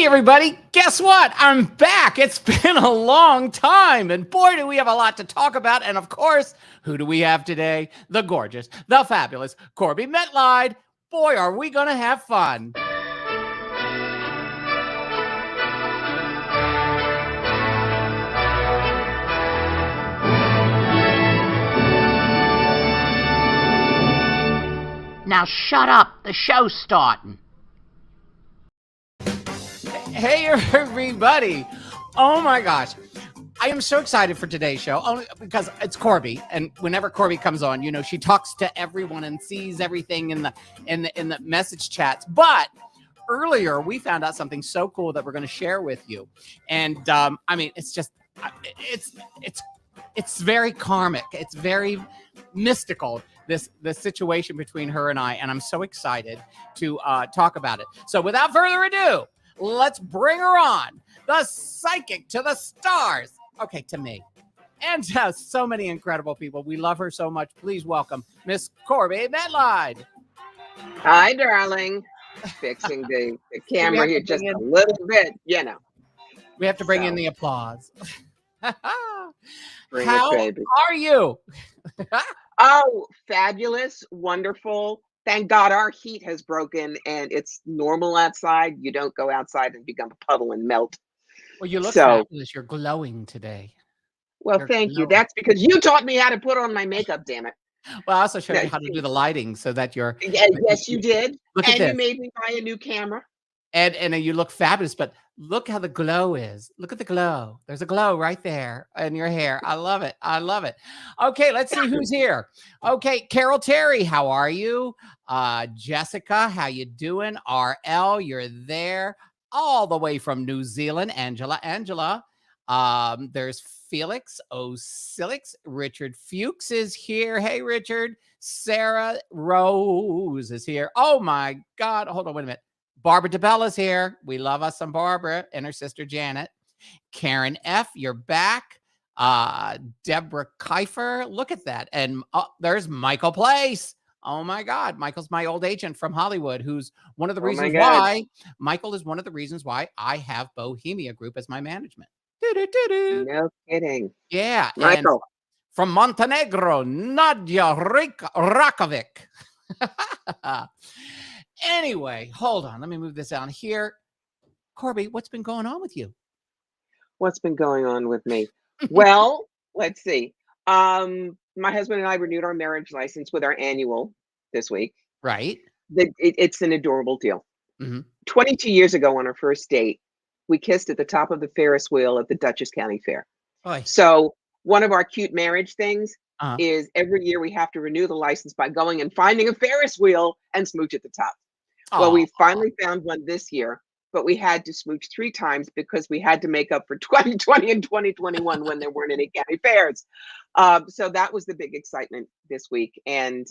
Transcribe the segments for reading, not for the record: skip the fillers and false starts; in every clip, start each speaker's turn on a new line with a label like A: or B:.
A: Hey everybody, guess what? I'm back. It's been a long time, and boy, do we have a lot to talk about. And of course, who do we have today? The gorgeous, the fabulous Corbie Mitleid. Boy, are we going to have fun.
B: Now shut up. The show's starting.
A: Hey everybody. Oh my gosh. I am so excited for today's show only because it's Corbie, and whenever Corbie comes on, you know, she talks to everyone and sees everything in the message chats. But earlier we found out something so cool that we're going to share with you. And I mean, it's just it's very karmic. It's very mystical, this situation between her and I, and I'm so excited to talk about it. So without further ado, let's bring her on, the psychic to the stars. Okay, to me. And so many incredible people. We love her so much. Please welcome Miss Corbie Mitleid.
C: Hi, darling. Fixing the camera here just a little bit, you know.
A: We have to bring in the applause.
C: Bring
A: How
C: it, baby.
A: are you?
C: Oh, fabulous, wonderful. Thank God our heat has broken and it's normal outside. You don't go outside and become a puddle and melt.
A: Well, you look fabulous. You're glowing today.
C: Well, thank you. That's because you taught me how to put on my makeup, damn it.
A: Well, I also showed you how to do the lighting so that you're...
C: Yes, you did.
A: Look at this.
C: You made me buy a new camera.
A: And you look fabulous, but look how the glow is. Look at the glow. There's a glow right there in your hair. I love it. I love it. Okay, let's see who's here. Okay, Carol Terry, how are you? Jessica, how you doing? RL, you're there. All the way from New Zealand. Angela. There's Felix Osilix. Richard Fuchs is here. Hey, Richard. Sarah Rose is here. Oh, my God. Hold on, wait a minute. Barbara DeBella's here. We love us some Barbara and her sister Janet. Karen F., you're back. Deborah Kiefer, look at that. And there's Michael Place. Oh my God. Michael's my old agent from Hollywood, who's one of the reasons why Michael is one of the reasons why I have Bohemia Group as my management.
C: No kidding.
A: Yeah.
C: Michael.
A: And from Montenegro, Nadia Rakovic. Anyway, hold on. Let me move this down here. Corbie, what's been going on with you?
C: What's been going on with me? Well, let's see. My husband and I renewed our marriage license with our annual this week.
A: Right.
C: It's an adorable deal. 22 years ago on our first date, we kissed at the top of the Ferris wheel at the Dutchess County Fair. So one of our cute marriage things is every year we have to renew the license by going and finding a Ferris wheel and smooch at the top. Well, we finally found one this year, but we had to smooch 3 times because we had to make up for 2020 and 2021 when there weren't any county fairs. So that was the big excitement this week. And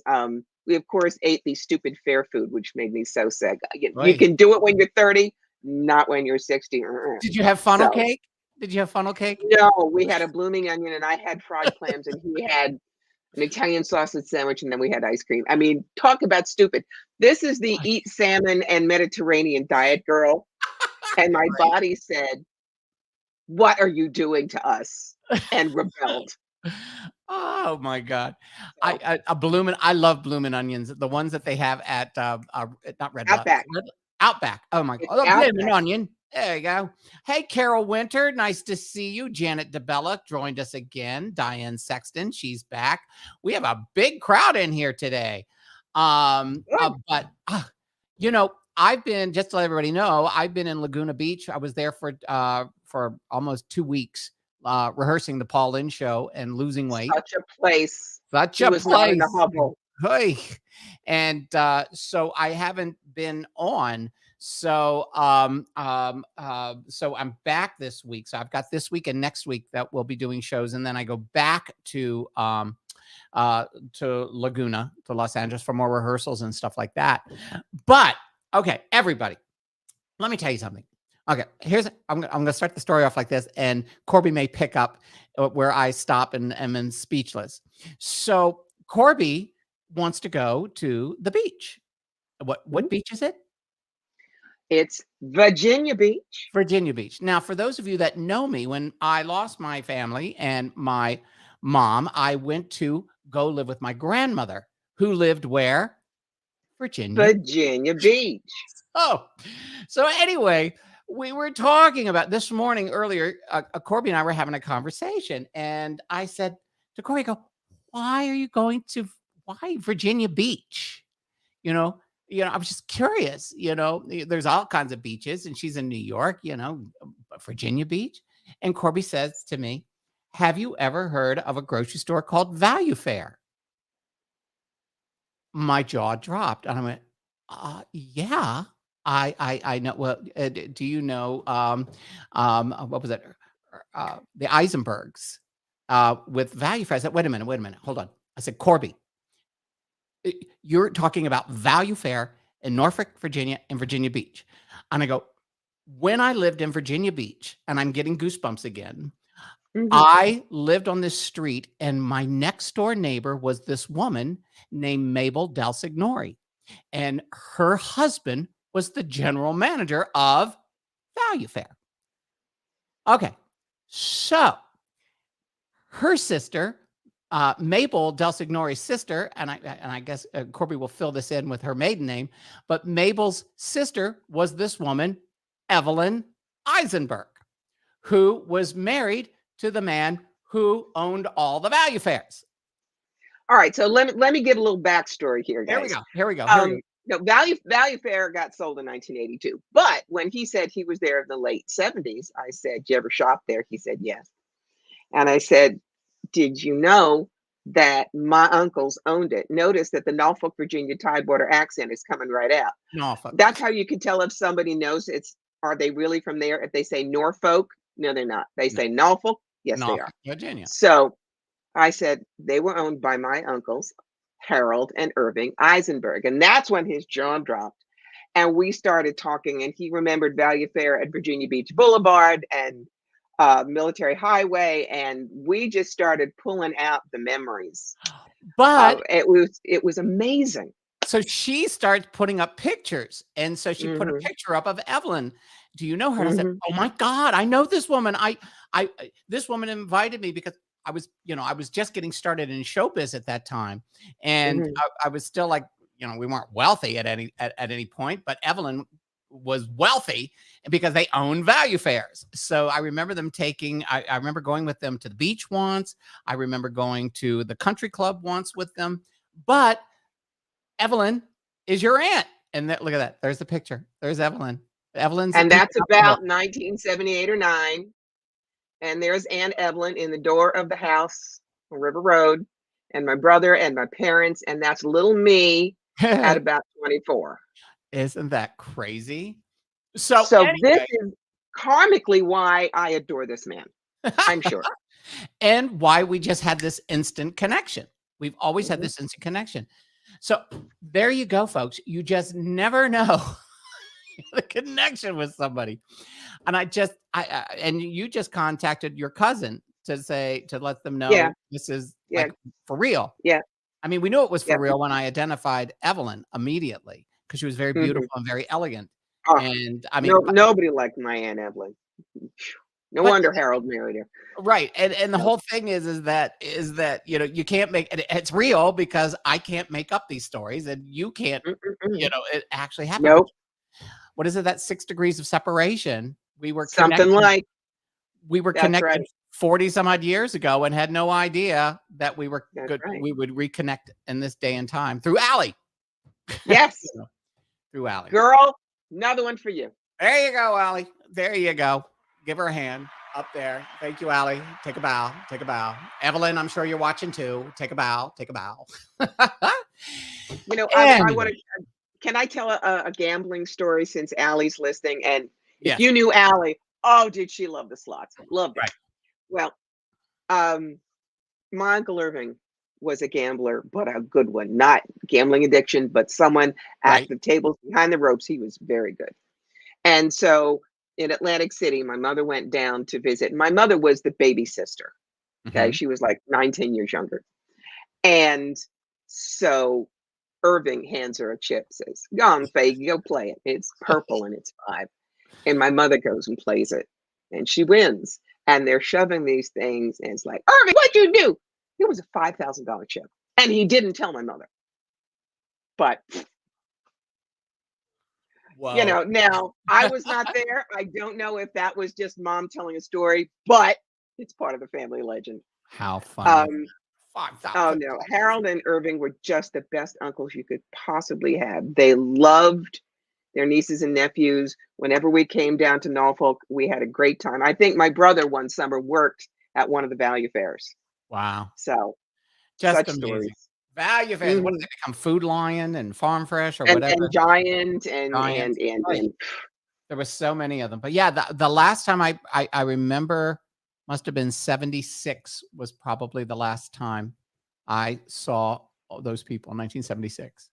C: we, of course, ate the stupid fair food, which made me so sick. You can do it when you're 30, not when you're 60.
A: Did you have funnel cake? Did you have funnel cake?
C: No, we had a blooming onion and I had fried clams and he had an Italian sausage sandwich, and then we had ice cream. I mean, talk about stupid. This is the eat salmon and Mediterranean diet, girl. And my body said, what are you doing to us? And rebelled.
A: Oh my God. I love blooming onions. The ones that they have at not Red
C: Outback.
A: Outback. Oh my God. Oh, blooming onion. There you go. Hey, Carol Winter. Nice to see you. Janet DeBella joined us again. Diane Sexton. She's back. We have a big crowd in here today. But you know, I've been, just to let everybody know, I've been in Laguna Beach. I was there for almost 2 weeks, rehearsing the Paul Lynde show and losing weight.
C: Such a place.
A: Such a place.
C: Hey.
A: And so I haven't been on. So so I'm back this week. So I've got this week and next week that we'll be doing shows, and then I go back to Laguna, to Los Angeles for more rehearsals and stuff like that. But okay, everybody, let me tell you something. Okay, I'm going to start the story off like this, and Corbie may pick up where I stop and am speechless. So Corbie wants to go to the beach. What beach is it?
C: It's Virginia Beach.
A: Virginia Beach. Now, for those of you that know me, when I lost my family and my mom, I went to go live with my grandmother, who lived where?
C: Virginia Beach.
A: Oh, so anyway, we were talking about this morning earlier. Corbie and I were having a conversation, and I said to Corbie, I go, why are you going to, why Virginia Beach? I was just curious, there's all kinds of beaches, and she's in New York, Virginia Beach. And Corbie says to me, have you ever heard of a grocery store called Value Fair? My jaw dropped, and I went, yeah, I know. Well, do you know, what was it? The Eisenbergs, with Value Fair. I said, wait a minute, hold on. I said, Corbie, you're talking about Value Fair in Norfolk, Virginia, and Virginia Beach. And I go, when I lived in Virginia Beach, and I'm getting goosebumps again, I lived on this street, and my next door neighbor was this woman named Mabel Del Signori, and her husband was the general manager of Value Fair. Okay, so her sister, Mabel Del Signori's sister, and I guess Corbie will fill this in with her maiden name, but Mabel's sister was this woman, Evelyn Eisenberg, who was married to the man who owned all the Value Fairs.
C: All right, so let me give a little backstory here, guys.
A: Here we go.
C: No, Value Fair got sold in 1982, but when he said he was there in the late 70s, I said, "You ever shop there?" He said, "Yes," and I said, "Did you know that my uncles owned it?" Notice that the Norfolk, Virginia Tidewater accent is coming right out.
A: Norfolk.
C: That's how you can tell if somebody knows are they really from there? If they say Norfolk, no, they're not. They say Norfolk, yes,
A: Norfolk,
C: they are.
A: Virginia.
C: So I said they were owned by my uncles, Harold and Irving Eisenberg. And that's when his jaw dropped. And we started talking, and he remembered Value Fair at Virginia Beach Boulevard and Military Highway. And we just started pulling out the memories.
A: But
C: it was amazing.
A: So she starts putting up pictures. And so she put a picture up of Evelyn. Do you know her? I said, oh my God, I know this woman. This woman invited me because I was just getting started in showbiz at that time. And I was still like, we weren't wealthy at any point, but Evelyn was wealthy because they owned Value Fairs. So I remember them I remember going with them to the beach once. I remember going to the country club once with them. But Evelyn is your aunt. And look at that. There's the picture. There's Evelyn.
C: And that's about 1978 or 9. And there's Aunt Evelyn in the door of the house on River Road, and my brother and my parents. And that's little me at about 24.
A: Isn't that crazy? So anyway,
C: this is karmically why I adore this man, I'm sure.
A: And why we just had this instant connection. We've always had this instant connection. So there you go, folks. You just never know the connection with somebody. And and you just contacted your cousin to let them know this is like for real.
C: Yeah.
A: I mean, we knew it was for real when I identified Evelyn immediately because she was very beautiful and very elegant.
C: Oh,
A: and I mean,
C: nobody liked my Aunt Evelyn. No wonder Harold married her.
A: Right. And the whole thing is that, you can't it's real because I can't make up these stories, and you can't, it actually happened.
C: Nope.
A: What is it? That 6 degrees of separation. We were
C: connected
A: 40 some odd years ago and had no idea that we were good.
C: Right.
A: We would reconnect in this day and time through Allie.
C: Yes.
A: Through Allie.
C: Girl, another one for you.
A: There you go, Allie. There you go. Give her a hand up there. Thank you, Allie. Take a bow. Take a bow. Evelyn, I'm sure you're watching too. Take a bow. Take a bow.
C: I want to. Can I tell a gambling story since Allie's listening? And if you knew Allie, oh, did she love the slots? Loved it.
A: Right.
C: Well, my Uncle Irving was a gambler, but a good one. Not gambling addiction, but someone at the tables behind the ropes. He was very good. And so in Atlantic City, my mother went down to visit. My mother was the baby sister. Okay. She was like 9, 10 years younger. And so Irving hands her a chip, says, "Go on, Faye, go play it. It's purple and it's 5." And my mother goes and plays it, and she wins. And they're shoving these things, and it's like, "Irving, what'd you do?" It was a $5,000 chip, and he didn't tell my mother. But
A: Whoa.
C: now I was not there. I don't know if that was just mom telling a story, but it's part of the family legend.
A: How funny.
C: Oh no, Harold and Irving were just the best uncles you could possibly have. They loved their nieces and nephews. Whenever we came down to Norfolk, we had a great time. I think my brother one summer worked at one of the value fairs.
A: Wow.
C: So
A: just
C: such
A: amazing
C: stories.
A: Value fairs. What did they become? Food Lion and Farm Fresh or whatever.
C: And Giant and
A: there was so many of them. But yeah, the last time I remember must have been 76 was probably the last time I saw those people. 1976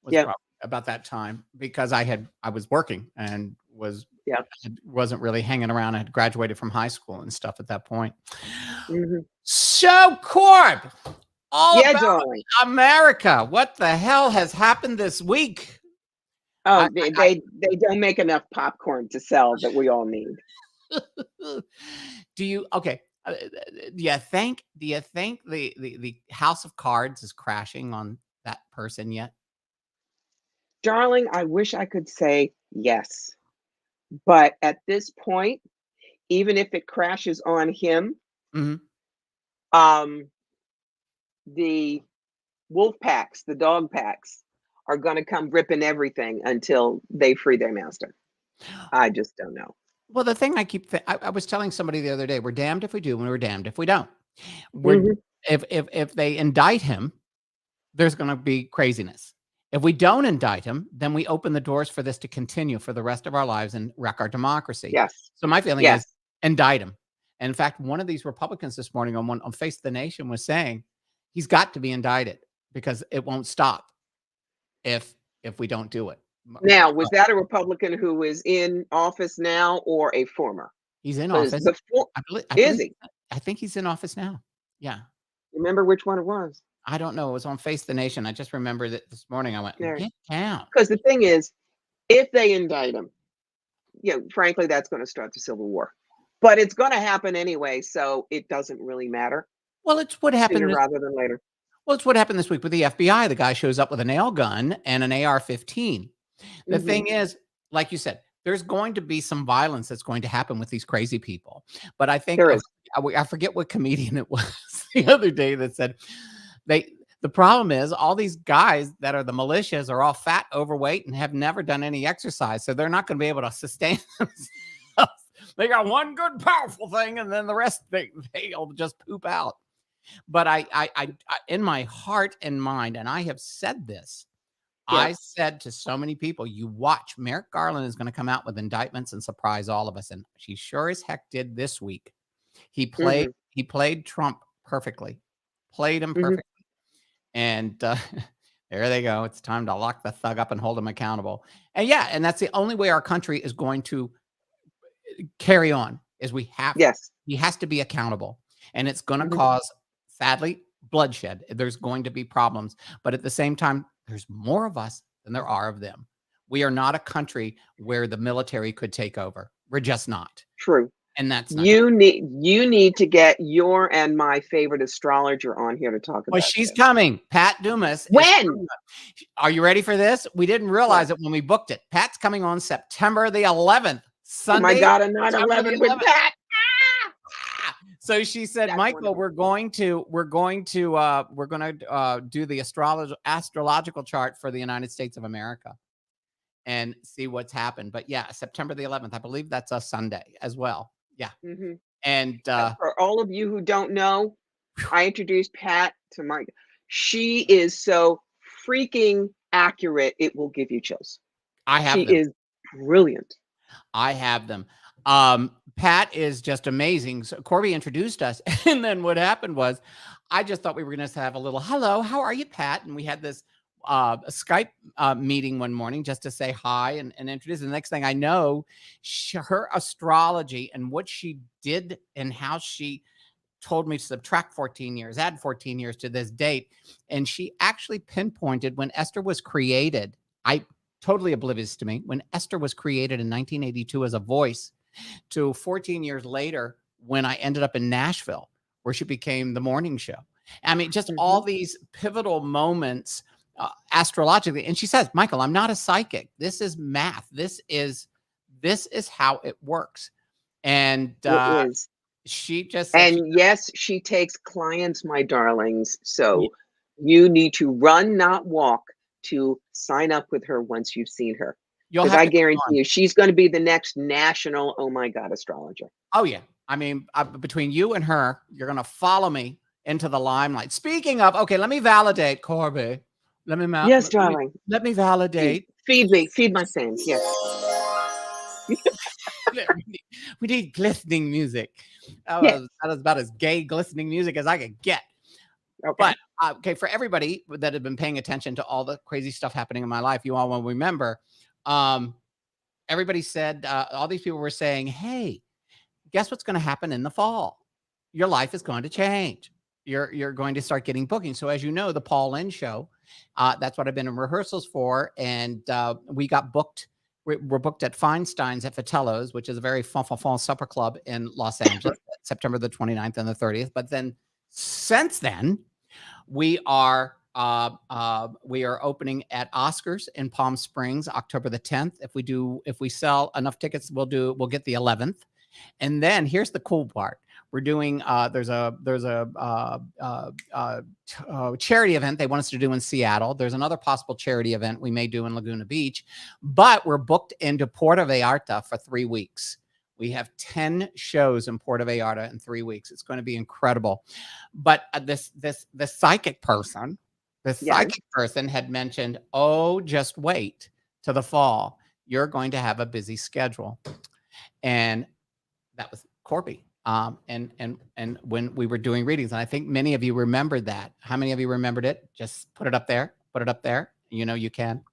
A: was probably about that time, because I was working and wasn't really hanging around. I had graduated from high school and stuff at that point. So Corb, about
C: darling.
A: America. What the hell has happened this week?
C: Oh, they don't make enough popcorn to sell that we all need.
A: Do you think the house of cards is crashing on that person yet?
C: Darling, I wish I could say yes. But at this point, even if it crashes on him, the wolf packs, the dog packs, are going to come ripping everything until they free their master. I just don't know.
A: Well, the thing I was telling somebody the other day, we're damned if we do, and we're damned if we don't. If they indict him, there's going to be craziness. If we don't indict him, then we open the doors for this to continue for the rest of our lives and wreck our democracy.
C: Yes.
A: So my feeling is indict him. And in fact, one of these Republicans this morning on Face the Nation was saying he's got to be indicted because it won't stop if we don't do it.
C: Now, was that a Republican who is in office now or a former?
A: He's in office. I think he's in office now. Yeah.
C: Remember which one it was?
A: I don't know. It was on Face the Nation. I just remember that this morning I went, get down.
C: Because the thing is, if they indict him, frankly, that's going to start the Civil War. But it's going to happen anyway, so it doesn't really matter.
A: Well, it's what happened
C: rather than later.
A: Well, it's what happened this week with the FBI. The guy shows up with a nail gun and an AR-15. The thing is, like you said, there's going to be some violence that's going to happen with these crazy people. But I think I forget what comedian it was the other day that said the problem is all these guys that are the militias are all fat, overweight, and have never done any exercise. So they're not going to be able to sustain themselves. They got one good, powerful thing, and then the rest they'll just poop out. But I in my heart and mind, and I have said this, I said to so many people, you watch, Merrick Garland is going to come out with indictments and surprise all of us. And she sure as heck did this week. He played Trump perfectly, played him perfectly. And there they go. It's time to lock the thug up and hold him accountable. And and that's the only way our country is going to carry on is he has to be accountable. And it's going to cause, sadly, bloodshed. There's going to be problems. But at the same time, there's more of us than there are of them. We are not a country where the military could take over. We're just not.
C: True.
A: And that's not
C: you need to get your and my favorite astrologer on here to talk about.
A: Well, she's coming. Pat Dumas.
C: When?
A: Are you ready for this? We didn't realize it when we booked it. Pat's coming on September the 11th. Sunday.
C: Oh my God, a 9/11 with Pat.
A: So she said, that's Michael, wonderful. we're going to do the astrological chart for the United States of America and see what's happened. But September the 11th, I believe that's a Sunday as well. Yeah. And
C: for all of you who don't know, I introduced Pat to Mike. She is so freaking accurate. It will give you chills. She is brilliant.
A: I have them. Pat is just amazing. So Corbie introduced us. And then what happened was I just thought we were going to have a little, hello, how are you, Pat? And we had this Skype meeting one morning just to say hi and introduce. The next thing I know, her astrology and what she did and how she told me to subtract 14 years, add 14 years to this date. And she actually pinpointed when Esther was created. I totally oblivious to me. When Esther was created in 1982 as a voice, to 14 years later when I ended up in Nashville, where she became the morning show. I mean, just all these pivotal moments astrologically. And she says, Michael, I'm not a psychic. This is math. This is how it works. And
C: it is.
A: She just
C: and yes, she takes clients, my darlings. So you need to run, not walk, to sign up with her once you've seen her. Because I guarantee you, she's going to be the next national, oh my God, astrologer.
A: Oh yeah. I mean, between you and her, you're going to follow me into the limelight. Speaking of, okay, let me validate, Corbie.
C: Yes, darling.
A: Let me validate.
C: Feed me. Feed my fans. Yes.
A: we need glistening music. That was about as gay glistening music as I could get. Okay. But okay, for everybody that have been paying attention to all the crazy stuff happening in my life, you all will remember. Everybody said, all these people were saying, hey, guess what's going to happen in the fall? Your life is going to change. You're going to start getting bookings. So as you know, the Paul Lynde show, that's what I've been in rehearsals for. And we got booked. We're booked at Feinstein's at Vitello's, which is a very fun supper club in Los Angeles, September the 29th and the 30th. But then since then, we are opening at Oscars in Palm Springs, October the 10th. If we sell enough tickets, we'll get the 11th. And then here's the cool part. We're doing there's a charity event they want us to do in Seattle. There's another possible charity event we may do in Laguna Beach, but we're booked into Puerto Vallarta for 3 weeks. We have 10 shows in Puerto Vallarta in 3 weeks. It's going to be incredible. But the psychic person, had mentioned, oh, just wait to the fall. You're going to have a busy schedule. And that was Corbie. And when we were doing readings, and I think many of you remembered that. How many of you remembered it? Just put it up there. Put it up there. You know you can.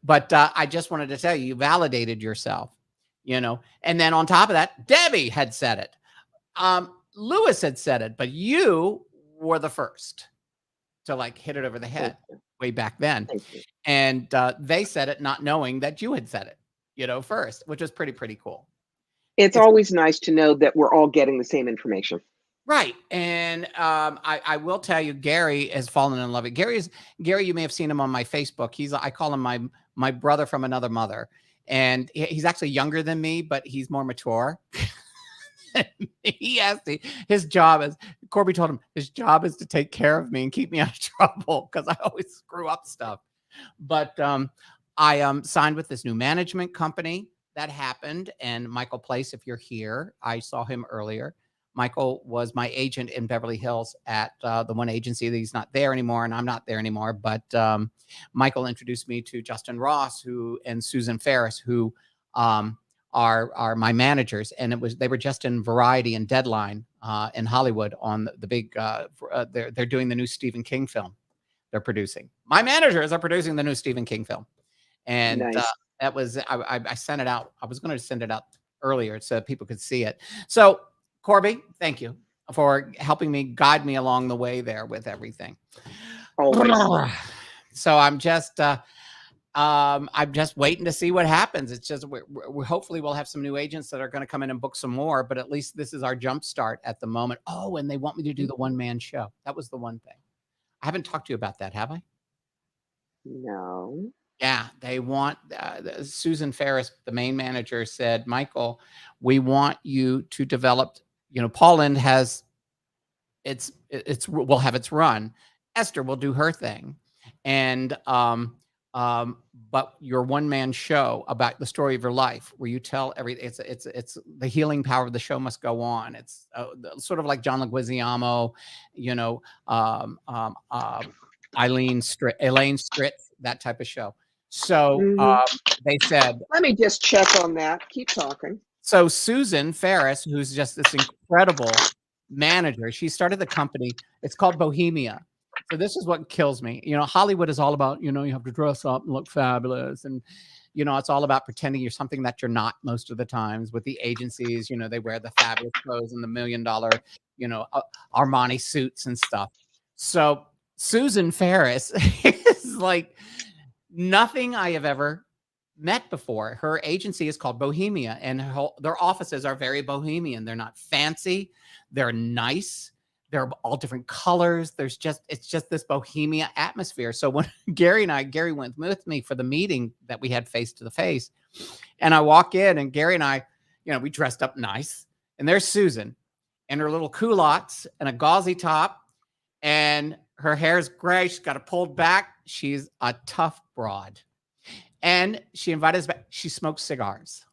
A: But I just wanted to tell you, you validated yourself. You know, and then on top of that, Debbie had said it. Lewis had said it, but you were the first to like hit it over the head way back then. And they said it not knowing that you had said it, you know, first, which was pretty cool.
C: It's always nice to know that we're all getting the same information.
A: Right. And I will tell you, Gary has fallen in love with Gary, you may have seen him on my Facebook. I call him my brother from another mother. And he's actually younger than me, but he's more mature. His job is, Corbie told him, his job is to take care of me and keep me out of trouble because I always screw up stuff. But I signed with this new management company. That happened. And Michael Place, if you're here, I saw him earlier. Michael was my agent in Beverly Hills at the one agency that he's not there anymore, and I'm not there anymore. But Michael introduced me to Justin Ross, and Susan Ferris, who are my managers, and they were just in Variety and Deadline in Hollywood on the big. They're doing the new Stephen King film. They're producing. My managers are producing the new Stephen King film, and nice. That was I sent it out. I was going to send it out earlier so people could see it. So. Corbie, thank you for helping me guide me along the way there with everything.
C: Always.
A: So I'm just waiting to see what happens. It's just we hopefully we'll have some new agents that are going to come in and book some more. But at least this is our jump start at the moment. Oh, and they want me to do the one-man show. That was the one thing. I haven't talked to you about that, have I?
C: No.
A: Yeah, they want Susan Ferris, the main manager, said, Michael, we want you to develop. You know, Paul Lynde has will have its run. Esther will do her thing, and but your one-man show about the story of your life, where you tell everything. It's the healing power of the show must go on. It's sort of like John Leguizamo, you know, Elaine Stritz, that type of show. So they said,
C: let me just check on that. Keep talking.
A: So Susan Ferris, who's just this incredible manager, she started the company. It's called Bohemia. So this is what kills me. You know, Hollywood is all about, you know, you have to dress up and look fabulous. And You know, it's all about pretending you're something that you're not most of the times. With the agencies, you know, they wear the fabulous clothes and the $1 million, you know, Armani suits and stuff. So Susan Ferris is like nothing I have ever met before. Her agency is called Bohemia, and their offices are very bohemian. They're not fancy. They're nice. They're all different colors. It's just this bohemia atmosphere. So when Gary went with me for the meeting that we had face to the face, and I walk in, and Gary and I, you know, we dressed up nice, and there's Susan in her little culottes and a gauzy top, and her hair's gray. She's got it pulled back. She's a tough broad. And she invited us back. She smokes cigars.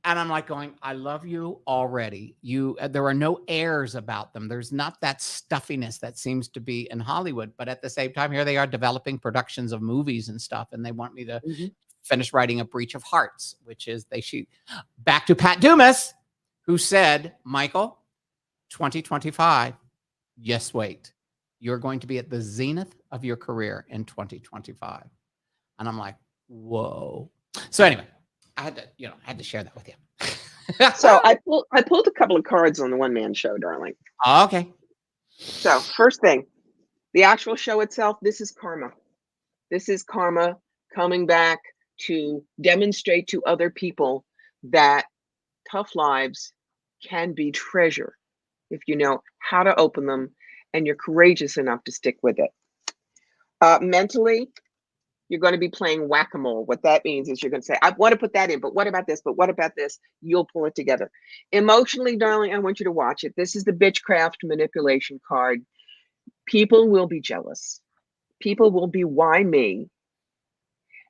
A: And I'm like going, I love you already. There are no airs about them. There's not that stuffiness that seems to be in Hollywood. But at the same time, here they are developing productions of movies and stuff. And they want me to finish writing A Breach of Hearts, which is back to Pat Dumas, who said, Michael, 2025, yes, wait. You're going to be at the zenith of your career in 2025. And I'm like, whoa. So anyway, I had to share that with you.
C: So I pulled a couple of cards on the one-man show, darling.
A: Okay.
C: So first thing, the actual show itself, this is karma. This is karma coming back to demonstrate to other people that tough lives can be treasure if you know how to open them and you're courageous enough to stick with it. Mentally, you're going to be playing whack-a-mole. What that means is you're going to say, I want to put that in, but what about this? But what about this? You'll pull it together. Emotionally, darling, I want you to watch it. This is the bitchcraft manipulation card. People will be jealous. People will be, why me?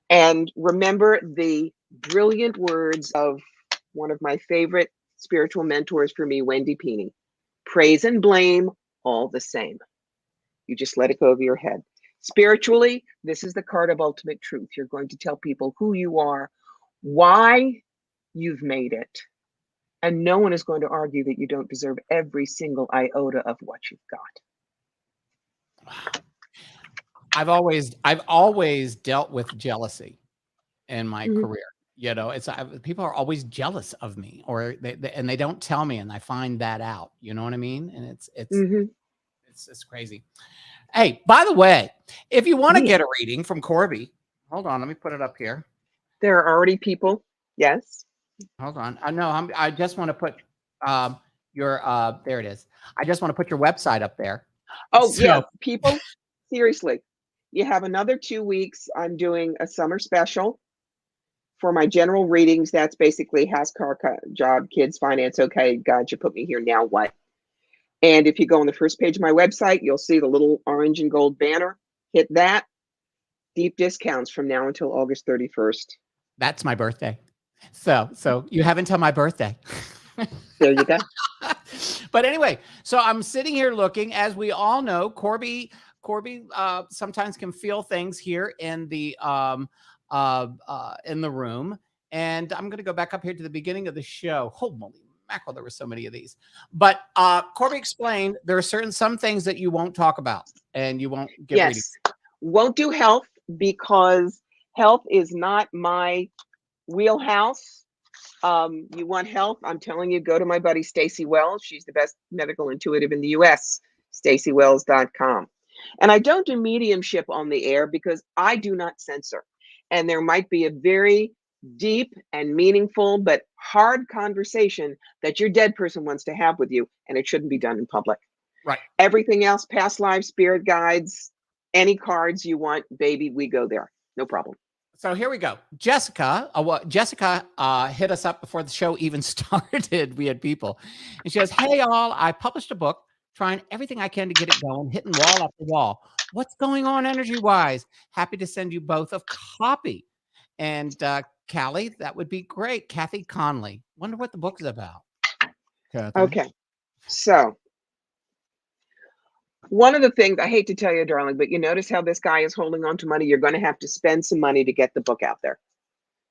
C: And remember the brilliant words of one of my favorite spiritual mentors for me, Wendy Peeney. Praise and blame, all the same. You just let it go over your head. Spiritually, this is the card of ultimate truth. You're going to tell people who you are, why you've made it, and no one is going to argue that you don't deserve every single iota of what you've got.
A: Wow. I've always dealt with jealousy in my career. You know, people are always jealous of me, or they don't tell me, and I find that out. You know what I mean? And it's crazy. Hey, by the way, if you want to get a reading from Corbie, hold on, let me put it up here.
C: There are already people. Yes.
A: Hold on. I know. I just want to put there it is. I just want to put your website up there.
C: Oh, yeah. People, seriously, you have another 2 weeks. I'm doing a summer special for my general readings. That's basically house, car, job, kids, finance. Okay, God, you put me here. Now what? And if you go on the first page of my website, you'll see the little orange and gold banner. Hit that. Deep discounts from now until August 31st.
A: That's my birthday. So you have until my birthday.
C: There you go.
A: But anyway, so I'm sitting here looking. As we all know, Corbie sometimes can feel things here in the room. And I'm going to go back up here to the beginning of the show. Holy mackerel, there were so many of these. But Corbie explained there are some things that you won't talk about and you won't give reading.
C: Won't do health because health is not my wheelhouse. You want health? I'm telling you, go to my buddy Stacey Wells. She's the best medical intuitive in the US. StaceyWells.com. And I don't do mediumship on the air because I do not censor. And there might be a very deep and meaningful but hard conversation that your dead person wants to have with you, and it shouldn't be done in public.
A: Right.
C: Everything else, past lives, spirit guides, any cards you want, baby, we go there. No problem.
A: So here we go. Jessica hit us up before the show even started. We had people. And she goes, hey, all, I published a book, trying everything I can to get it going, hitting wall after wall. What's going on energy-wise? Happy to send you both a copy. And Callie, that would be great. Kathy Conley. Wonder what the book is about. Kathy.
C: Okay. So one of the things, I hate to tell you, darling, but you notice how this guy is holding on to money. You're going to have to spend some money to get the book out there.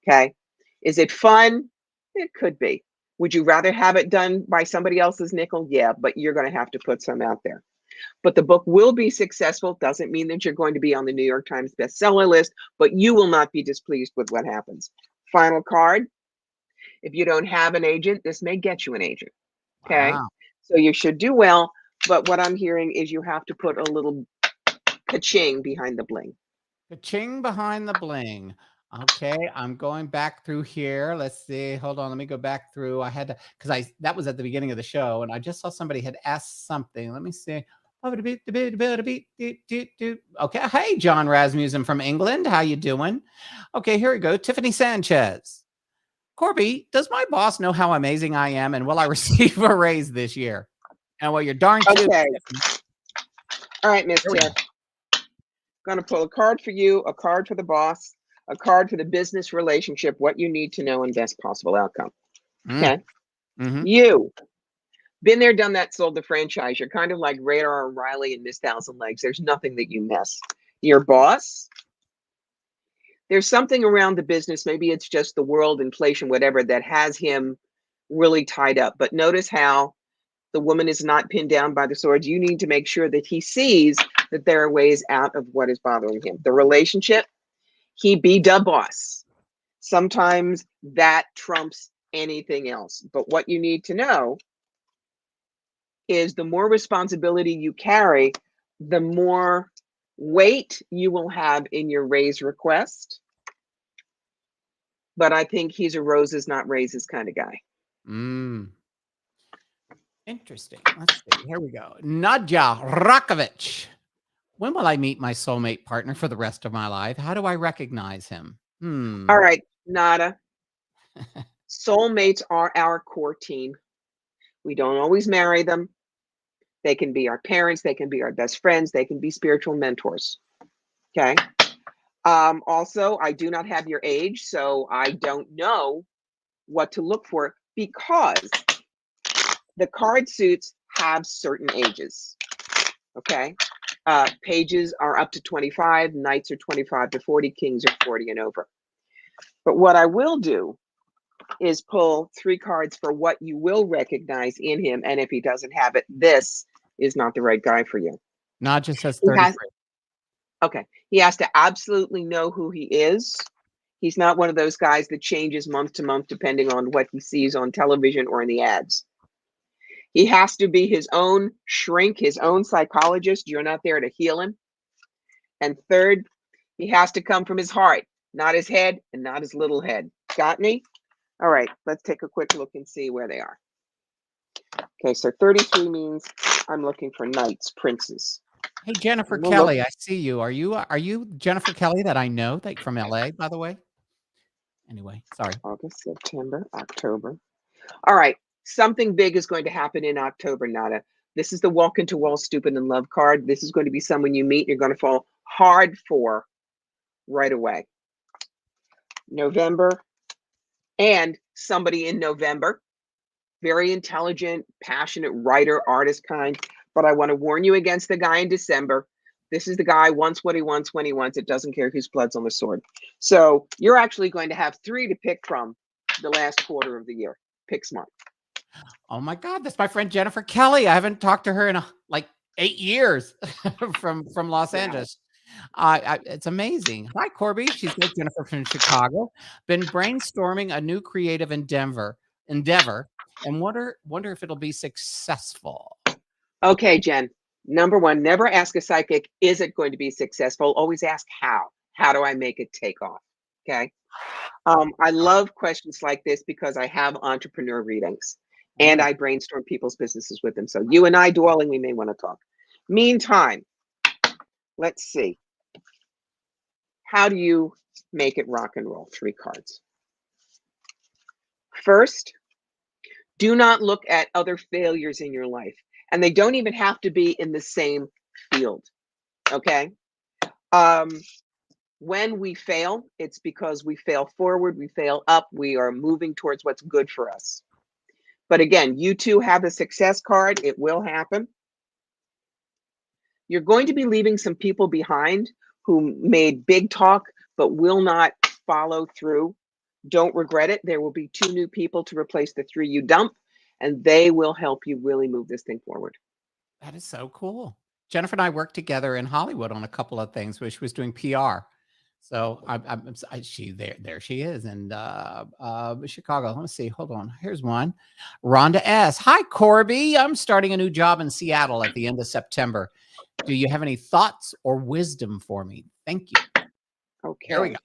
C: Okay. Is it fun? It could be. Would you rather have it done by somebody else's nickel? Yeah, but you're going to have to put some out there. But the book will be successful. Doesn't mean that you're going to be on the New York Times bestseller list, but you will not be displeased with what happens. Final card. If you don't have an agent, this may get you an agent. Okay.
A: Wow.
C: So you should do well. But what I'm hearing is you have to put a little ka-ching behind the bling.
A: Ka-ching behind the bling. Okay, I'm going back through here. Let's see. Hold on. Let me go back through. I had to, because that was at the beginning of the show, and I just saw somebody had asked something. Let me see. Okay. Hey, John Rasmussen from England. How you doing? Okay, here we go. Tiffany Sanchez. Corbie, does my boss know how amazing I am, and will I receive a raise this year? And well, you're darn cute.
C: Okay. All right, Miss Tiff. Going to pull a card for you, a card for the boss, a card for the business relationship, what you need to know and best possible outcome. Okay. You been there, done that, sold the franchise. You're kind of like Radar O'Reilly and Miss Thousand Legs. There's nothing that you miss. Your boss, there's something around the business. Maybe it's just the world, inflation, whatever, that has him really tied up. But notice how the woman is not pinned down by the swords. You need to make sure that he sees that there are ways out of what is bothering him. The relationship, he be the boss. Sometimes that trumps anything else. But what you need to know is the more responsibility you carry, the more weight you will have in your raise request. But I think he's a roses, not raises kind of guy.
A: Interesting. Let's see. Here we go. Nadja Rakovich. When will I meet my soulmate partner for the rest of my life? How do I recognize him?
C: All right, Nada. Soulmates are our core team. We don't always marry them. They can be our parents. They can be our best friends. They can be spiritual mentors. Okay. Also, I do not have your age, so I don't know what to look for because the card suits have certain ages. Okay. Pages are up to 25, knights are 25 to 40, kings are 40 and over. But what I will do is pull 3 cards for what you will recognize in him. And if he doesn't have it, this is not the right guy for you.
A: Nadja says 33.
C: Okay. He has to absolutely know who he is. He's not one of those guys that changes month to month depending on what he sees on television or in the ads. He has to be his own shrink, his own psychologist. You're not there to heal him. And third, he has to come from his heart, not his head and not his little head. Got me? All right, let's take a quick look and see where they are. Okay, so 33 means I'm looking for knights, princes.
A: Hey, Jennifer Kelly, I see you. Are you Jennifer Kelly that I know that from LA, by the way? Anyway, sorry.
C: August, September, October. All right. Something big is going to happen in October, Nada. This is the walk into wall stupid in love card. This is going to be someone you meet. You're going to fall hard for right away. November and somebody in November. Very intelligent, passionate writer, artist kind. But I want to warn you against the guy in December. This is the guy wants what he wants when he wants it. Doesn't care whose blood's on the sword. So you're actually going to have 3 to pick from the last quarter of the year. Pick smart.
A: Oh my God, that's my friend Jennifer Kelly. I haven't talked to her in like 8 years from Los Angeles. It's amazing. Hi, Corbie. She's like Jennifer from Chicago. Been brainstorming a new creative endeavor, and wonder if it'll be successful.
C: Okay, Jen. Number 1, never ask a psychic, is it going to be successful? Always ask how. How do I make it take off? Okay. I love questions like this because I have entrepreneur readings and I brainstorm people's businesses with them. So you and I, Dwelling, we may want to talk. Meantime, let's see. How do you make it rock and roll? 3 cards. First, do not look at other failures in your life. And they don't even have to be in the same field. Okay. When we fail, it's because we fail forward, we fail up, we are moving towards what's good for us. But again, you too have a success card. It will happen. You're going to be leaving some people behind who made big talk, but will not follow through. Don't regret it. There will be 2 new people to replace the 3 you dump, and they will help you really move this thing forward.
A: That is so cool. Jennifer and I worked together in Hollywood on a couple of things where she was doing PR. So there she is in Chicago. Let me see. Hold on. Here's one. Rhonda S. Hi, Corbie. I'm starting a new job in Seattle at the end of September. Do you have any thoughts or wisdom for me? Thank you.
C: Okay.
A: Here we go.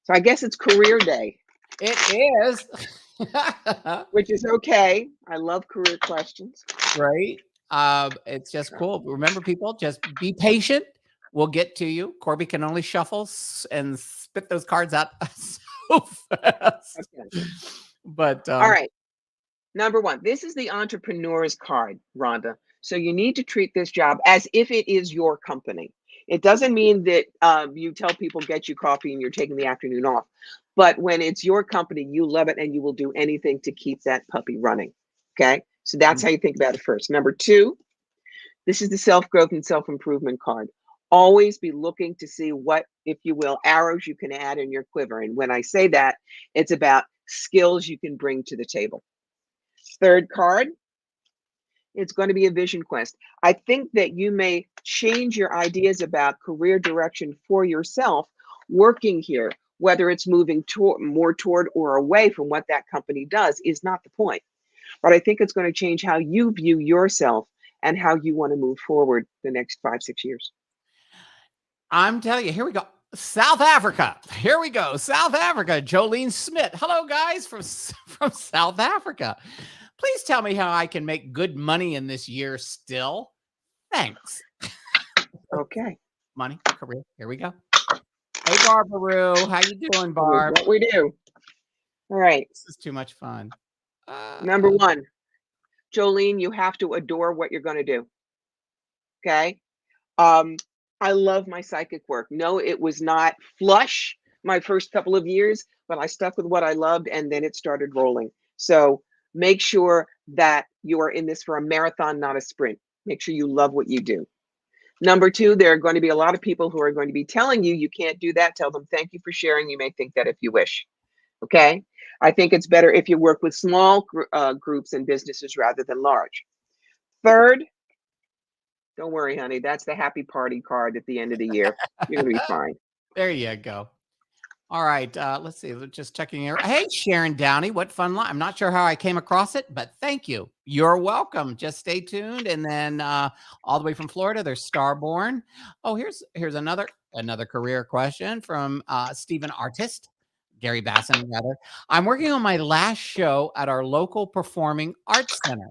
C: So I guess it's career day.
A: It is.
C: Which is okay. I love career questions.
A: Right. It's just cool. Remember, people, just be patient. We'll get to you. Corbie can only shuffle and spit those cards out so fast. Okay. But
C: all right. Number one, this is the entrepreneur's card, Rhonda. So you need to treat this job as if it is your company. It doesn't mean that you tell people get you coffee and you're taking the afternoon off. But when it's your company, you love it and you will do anything to keep that puppy running. Okay. So that's how you think about it first. Number two, this is the self-growth and self-improvement card. Always be looking to see what, if you will, arrows you can add in your quiver. And when I say that, it's about skills you can bring to the table. Third card, it's going to be a vision quest. I think that you may change your ideas about career direction for yourself working here. Whether it's moving more toward or away from what that company does is not the point. But I think it's going to change how you view yourself and how you want to move forward the next 5-6 years.
A: I'm telling you, here we go. South Africa. Here we go. South Africa. Jolene Smith. Hello, guys from South Africa. Please tell me how I can make good money in this year still. Thanks.
C: Okay.
A: Money, career. Here we go. Hey, Barbaroo. How you doing, Barb?
C: What we do. All right.
A: This is too much fun.
C: Number one, Jolene, you have to adore what you're going to do. Okay. I love my psychic work. No, it was not flush my first couple of years, but I stuck with what I loved and then it started rolling. So make sure that you are in this for a marathon, not a sprint. Make sure you love what you do. Number two, there are going to be a lot of people who are going to be telling you, you can't do that. Tell them, thank you for sharing. You may think that if you wish. Okay. I think it's better if you work with small groups and businesses rather than large. Third, don't worry, honey. That's the happy party card at the end of the year. You're going to be fine.
A: There you go. All right. Let's see. Just checking here. Hey, Sharon Downey. What fun line. I'm not sure how I came across it, but thank you. You're welcome. Just stay tuned. And then all the way from Florida, there's Starborn. Oh, here's another career question from Stephen Artist. Gary Basson, rather. I'm working on my last show at our local performing arts center.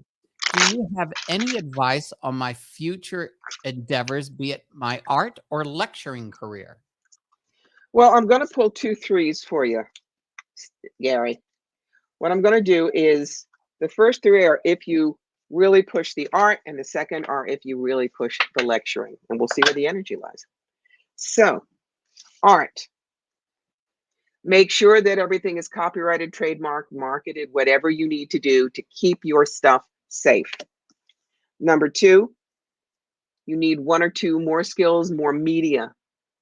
A: Do you have any advice on my future endeavors, be it my art or lecturing career?
C: Well, I'm going to pull 2 3s for you, Gary. What I'm going to do is the first 3 are if you really push the art, and the second are if you really push the lecturing, and we'll see where the energy lies. So, art. Make sure that everything is copyrighted, trademarked, marketed, whatever you need to do to keep your stuff safe. Number 2, you need 1 or 2 more skills, more media.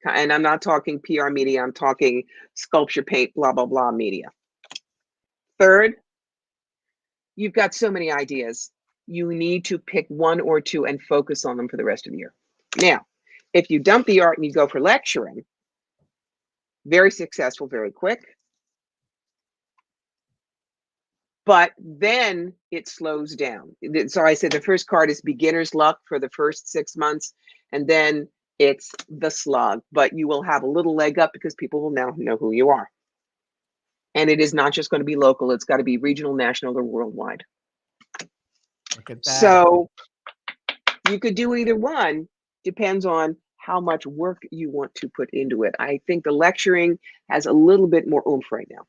C: And I'm not talking PR media, I'm talking sculpture, paint, blah, blah, blah media. Third, you've got so many ideas. You need to pick 1 or 2 and focus on them for the rest of the year. Now, if you dump the art and you go for lecturing, very successful, very quick. But then it slows down. So I said the first card is beginner's luck for the first 6 months, and then it's the slug. But you will have a little leg up because people will now know who you are. And it is not just going to be local. It's got to be regional, national, or worldwide.
A: Look at that.
C: So you could do either one. Depends on how much work you want to put into it. I think the lecturing has a little bit more oomph right now.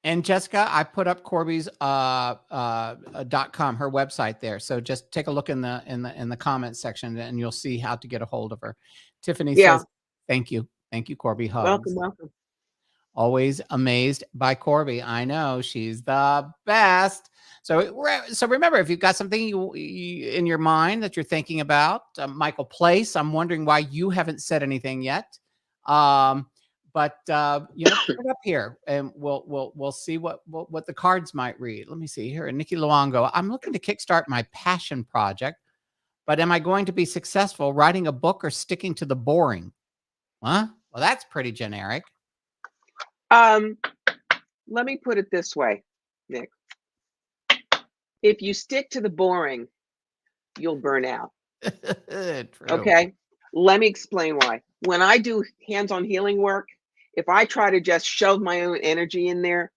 A: And Jessica, I put up Corbie's .com, her website there. So just take a look in the comments section, and you'll see how to get a hold of her. Tiffany says, "Thank you, Corbie. Hugs."
C: Welcome.
A: Always amazed by Corbie. I know she's the best. So remember, if you've got something you in your mind that you're thinking about, Michael Place, I'm wondering why you haven't said anything yet. But put it up here, and we'll see what the cards might read. Let me see here. Nikki Luongo, I'm looking to kickstart my passion project, but am I going to be successful writing a book or sticking to the boring? Huh? Well, that's pretty generic.
C: Let me put it this way, Nick. If you stick to the boring, you'll burn out.
A: True.
C: Okay. Let me explain why. When I do hands-on healing work, if I try to just shove my own energy in there,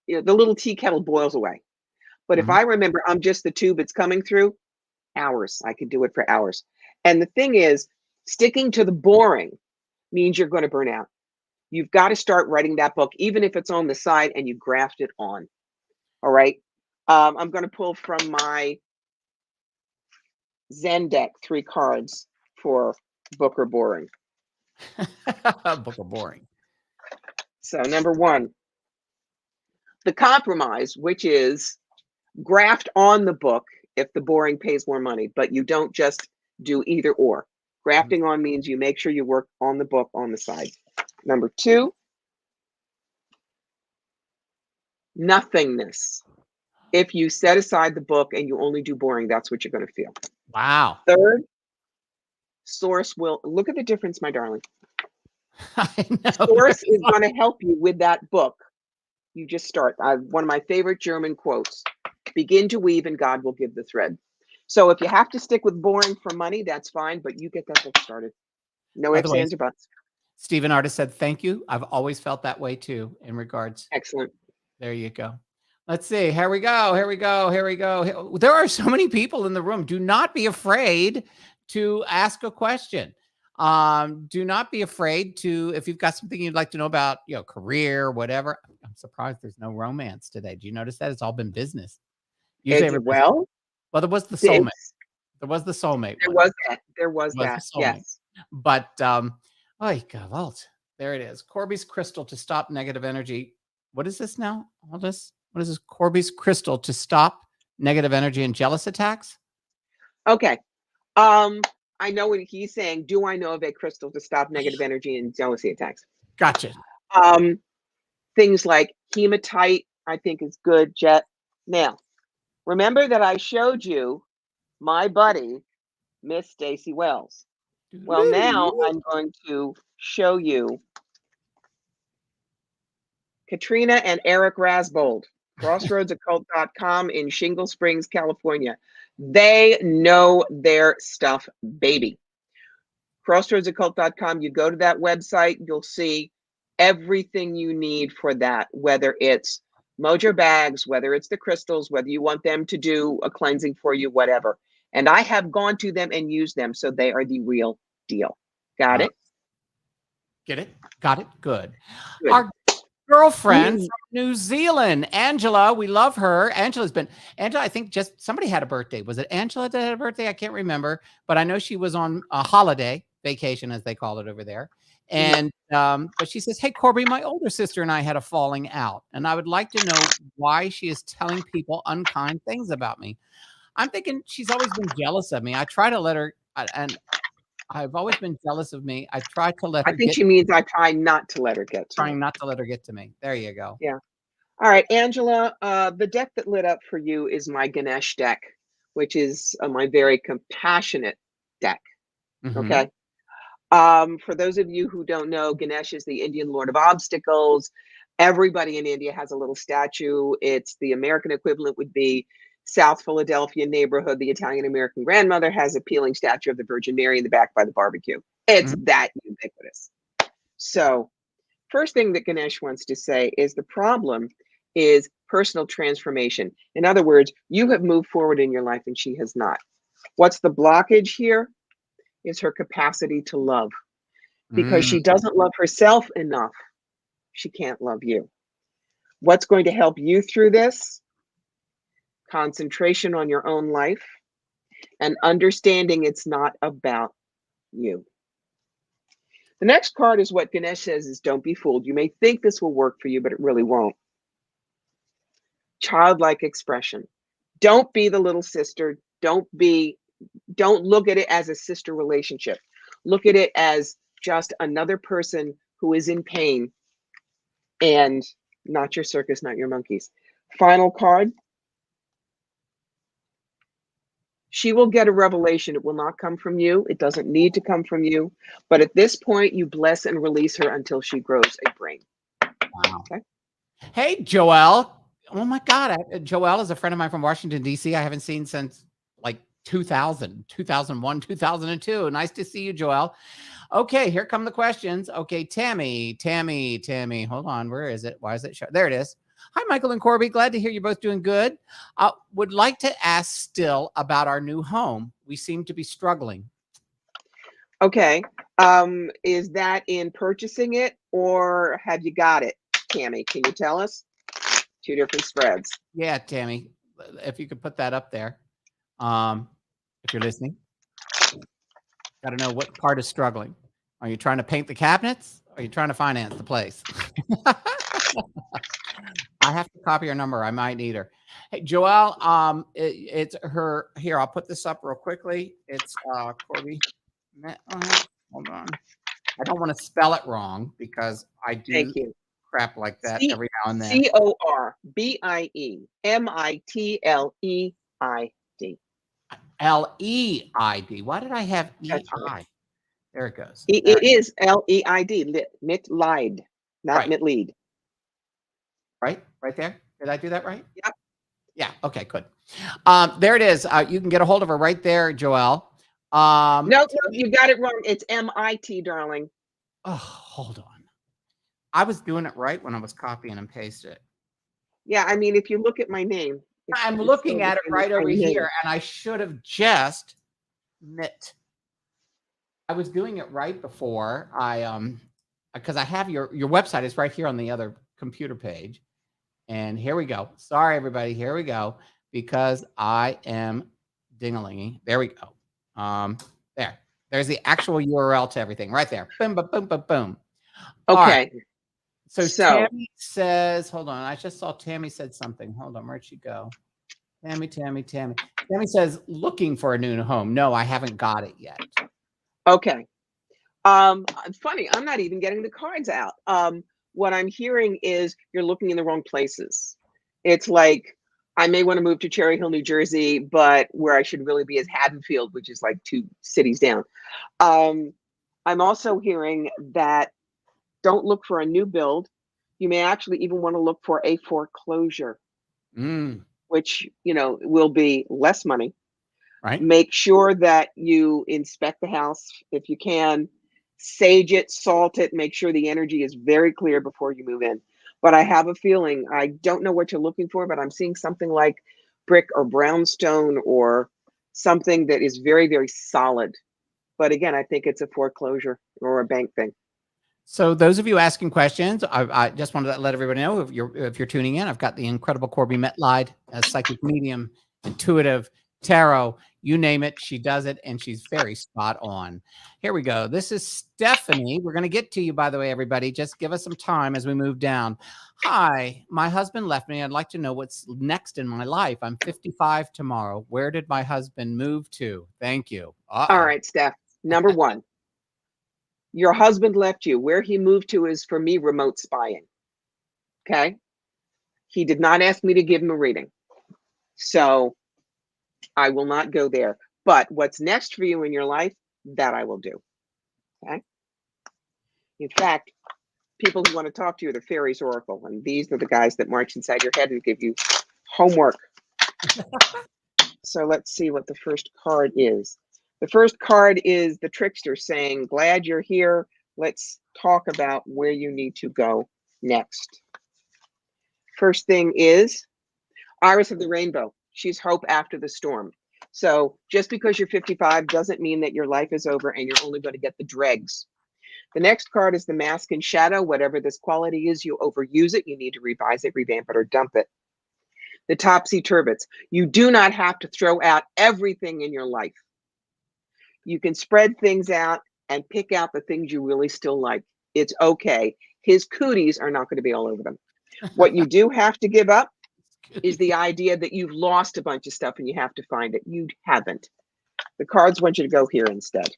C: the little tea kettle boils away. But if I remember I'm just the tube it's coming through, hours. I could do it for hours. And the thing is, sticking to the boring means you're going to burn out. You've got to start writing that book, even if it's on the side and you graft it on. All right. I'm going to pull from my Zen deck 3 cards for book or boring.
A: Book or boring.
C: So number 1, the compromise, which is graft on the book if the boring pays more money, but you don't just do either or. Grafting on means you make sure you work on the book on the side. Number 2, nothingness. If you set aside the book and you only do boring, that's what you're going to feel.
A: Wow.
C: 3rd, source will look at the difference, my darling.
A: I know.
C: Source is going to help you with that book. You just start. One of my favorite German quotes: "Begin to weave, and God will give the thread." So if you have to stick with boring for money, that's fine, but you get that book started. No ifs, ands, or buts.
A: Stephen Artist said, "Thank you. I've always felt that way too." In regards.
C: Excellent.
A: There you go. Let's see. Here we go. Here we go. Here we go. There are so many people in the room. Do not be afraid to ask a question. Do not be afraid to, if you've got something you'd like to know about, career, whatever. I'm surprised there's no romance today. Do you notice that? It's all been business.
C: Well,
A: there was the soulmate. There was the soulmate.
C: There was that. Yes.
A: But, oh, God, there it is. Corbie's crystal to stop negative energy. What is this now? What is this? Corbie's crystal to stop negative energy and jealous attacks?
C: Okay. I know what he's saying. Do I know of a crystal to stop negative energy and jealousy attacks?
A: Gotcha.
C: Things like hematite, I think is good, Jet. Now, remember that I showed you my buddy, Miss Stacy Wells. Well, now I'm going to show you Katrina and Eric Rasbold, crossroadsoccult.com in Shingle Springs, California. They know their stuff, baby. Crossroadsoccult.com, you go to that website, you'll see everything you need for that, whether it's mojo bags, whether it's the crystals, whether you want them to do a cleansing for you, whatever. And I have gone to them and used them, so they are the real deal. Got it?
A: Get it? Got it? Good. Our girlfriend from New Zealand, Angela, we love her. Angela, I think just somebody had a birthday. Was it Angela that had a birthday? I can't remember, but I know she was on a holiday, vacation as they call it over there. And but she says, "Hey, Corbie, my older sister and I had a falling out, and I would like to know why she is telling people unkind things about me. I'm thinking she's always been jealous of me. I try to let her, and I've always been jealous of me. I try to let her.
C: I think she means I try not to let her get to
A: trying
C: me.
A: not to let her get to me. There you go.
C: Yeah. All right, Angela, the deck that lit up for you is my Ganesh deck, which is my very compassionate deck. Okay. For those of you who don't know, Ganesh is the Indian Lord of Obstacles. Everybody in India has a little statue. It's the American equivalent would be South Philadelphia neighborhood. The Italian American grandmother has a peeling statue of the Virgin Mary in the back by the barbecue. It's that ubiquitous. So first thing that Ganesh wants to say is the problem is personal transformation. In other words, you have moved forward in your life and she has not. What's the blockage here? Is her capacity to love. Because she doesn't love herself enough, she can't love you. What's going to help you through this? Concentration on your own life and understanding it's not about you. The next card is what Ganesh says is don't be fooled. You may think this will work for you, but it really won't. Childlike expression. Don't be the little sister. Don't look at it as a sister relationship. Look at it as just another person who is in pain and not your circus, not your monkeys. Final card. She will get a revelation. It will not come from you. It doesn't need to come from you. But at this point, you bless and release her until she grows a brain.
A: Wow. Okay. Hey, Joelle. Oh my God. Joelle is a friend of mine from Washington, D.C. I haven't seen since like 2000, 2001, 2002. Nice to see you, Joelle. Okay, here come the questions. Okay, Tammy. Hold on. Where is it? Why is it showing? There it is. Hi, Michael and Corbie. Glad to hear you're both doing good. Would like to ask still about our new home. We seem to be struggling.
C: Okay. Is that in purchasing it or have you got it, Tammy? Can you tell us? Two different spreads.
A: Yeah, Tammy, if you could put that up there. If you're listening, got to know what part is struggling. Are you trying to paint the cabinets? Or are you trying to finance the place? I have to copy her number. I might need her. Hey, Joelle, it's her here. I'll put this up real quickly. It's Corbie. Hold on. I don't want to spell it wrong because I do crap like that every now and then.
C: CORBIE
A: Leid. Why did I have EI? Right. There it goes.
C: It is Leid, Mitleid, not Mitleid.
A: Right there. Did I do that right?
C: Yep.
A: Yeah. Okay, good. There it is. You can get a hold of her right there, Joelle.
C: No, you got it wrong. It's MIT, darling.
A: Oh, hold on. I was doing it right when I was copying and pasting it.
C: Yeah, I mean, if you look at my name.
A: I'm looking at it right over here, and I should have just knit. I was doing it right before because I have your website is right here on the other computer page. And here we go. Sorry, everybody. Here we go. Because I am ding-a-lingy. There we go. There's the actual URL to everything right there. Boom, boom, boom, boom, boom.
C: Okay. Right.
A: So Tammy says, hold on. I just saw Tammy said something. Hold on. Where'd she go? Tammy. Tammy says, looking for a new home. No, I haven't got it yet.
C: Okay. Funny. I'm not even getting the cards out. What I'm hearing is you're looking in the wrong places. It's like, I may want to move to Cherry Hill, New Jersey, but where I should really be is Haddonfield, which is like 2 cities down. I'm also hearing that don't look for a new build. You may actually even want to look for a foreclosure, which, will be less money.
A: Right.
C: Make sure that you inspect the house if you can. Sage it, salt it, make sure the energy is very clear before you move in. But I have a feeling, I don't know what you're looking for, but I'm seeing something like brick or brownstone or something that is very, very solid. But again, I think it's a foreclosure or a bank thing.
A: So those of you asking questions, I just wanted to let everybody know if you're tuning in, I've got the incredible Corbie Mitleid, a psychic medium, intuitive, tarot, you name it, she does it, and she's very spot on. Here we go. This is Stephanie. We're going to get to you, by the way, everybody. Just give us some time as we move down. Hi, my husband left me. I'd like to know what's next in my life. I'm 55 tomorrow. Where did my husband move to? Thank you.
C: All right, Steph. Number one, your husband left you. Where he moved to is, for me, remote spying. Okay? He did not ask me to give him a reading. So I will not go there. But what's next for you in your life, that I will do. Okay? In fact, people who want to talk to you are the fairies oracle, and these are the guys that march inside your head and give you homework. So let's see what the first card is. The first card is the trickster saying, glad you're here. Let's talk about where you need to go next. First thing is Iris of the Rainbow. She's hope after the storm. So just because you're 55 doesn't mean that your life is over and you're only going to get the dregs. The next card is the Mask and Shadow. Whatever this quality is, you overuse it. You need to revise it, revamp it, or dump it. The Topsy-Turvets. You do not have to throw out everything in your life. You can spread things out and pick out the things you really still like. It's okay. His cooties are not going to be all over them. What you do have to give up is the idea that you've lost a bunch of stuff and you have to find it. You haven't. The cards want you to go here instead.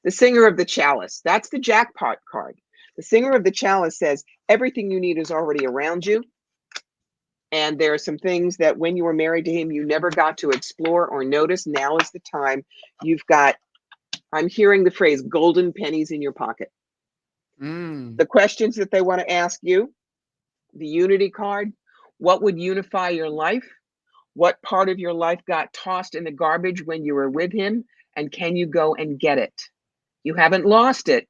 C: The Singer of the Chalice. That's the jackpot card. The Singer of the Chalice says everything you need is already around you. And there are some things that when you were married to him, you never got to explore or notice. Now is the time. You've got, I'm hearing the phrase, golden pennies in your pocket. The questions that they want to ask you, the unity card, what would unify your life? What part of your life got tossed in the garbage when you were with him? And can you go and get it? You haven't lost it,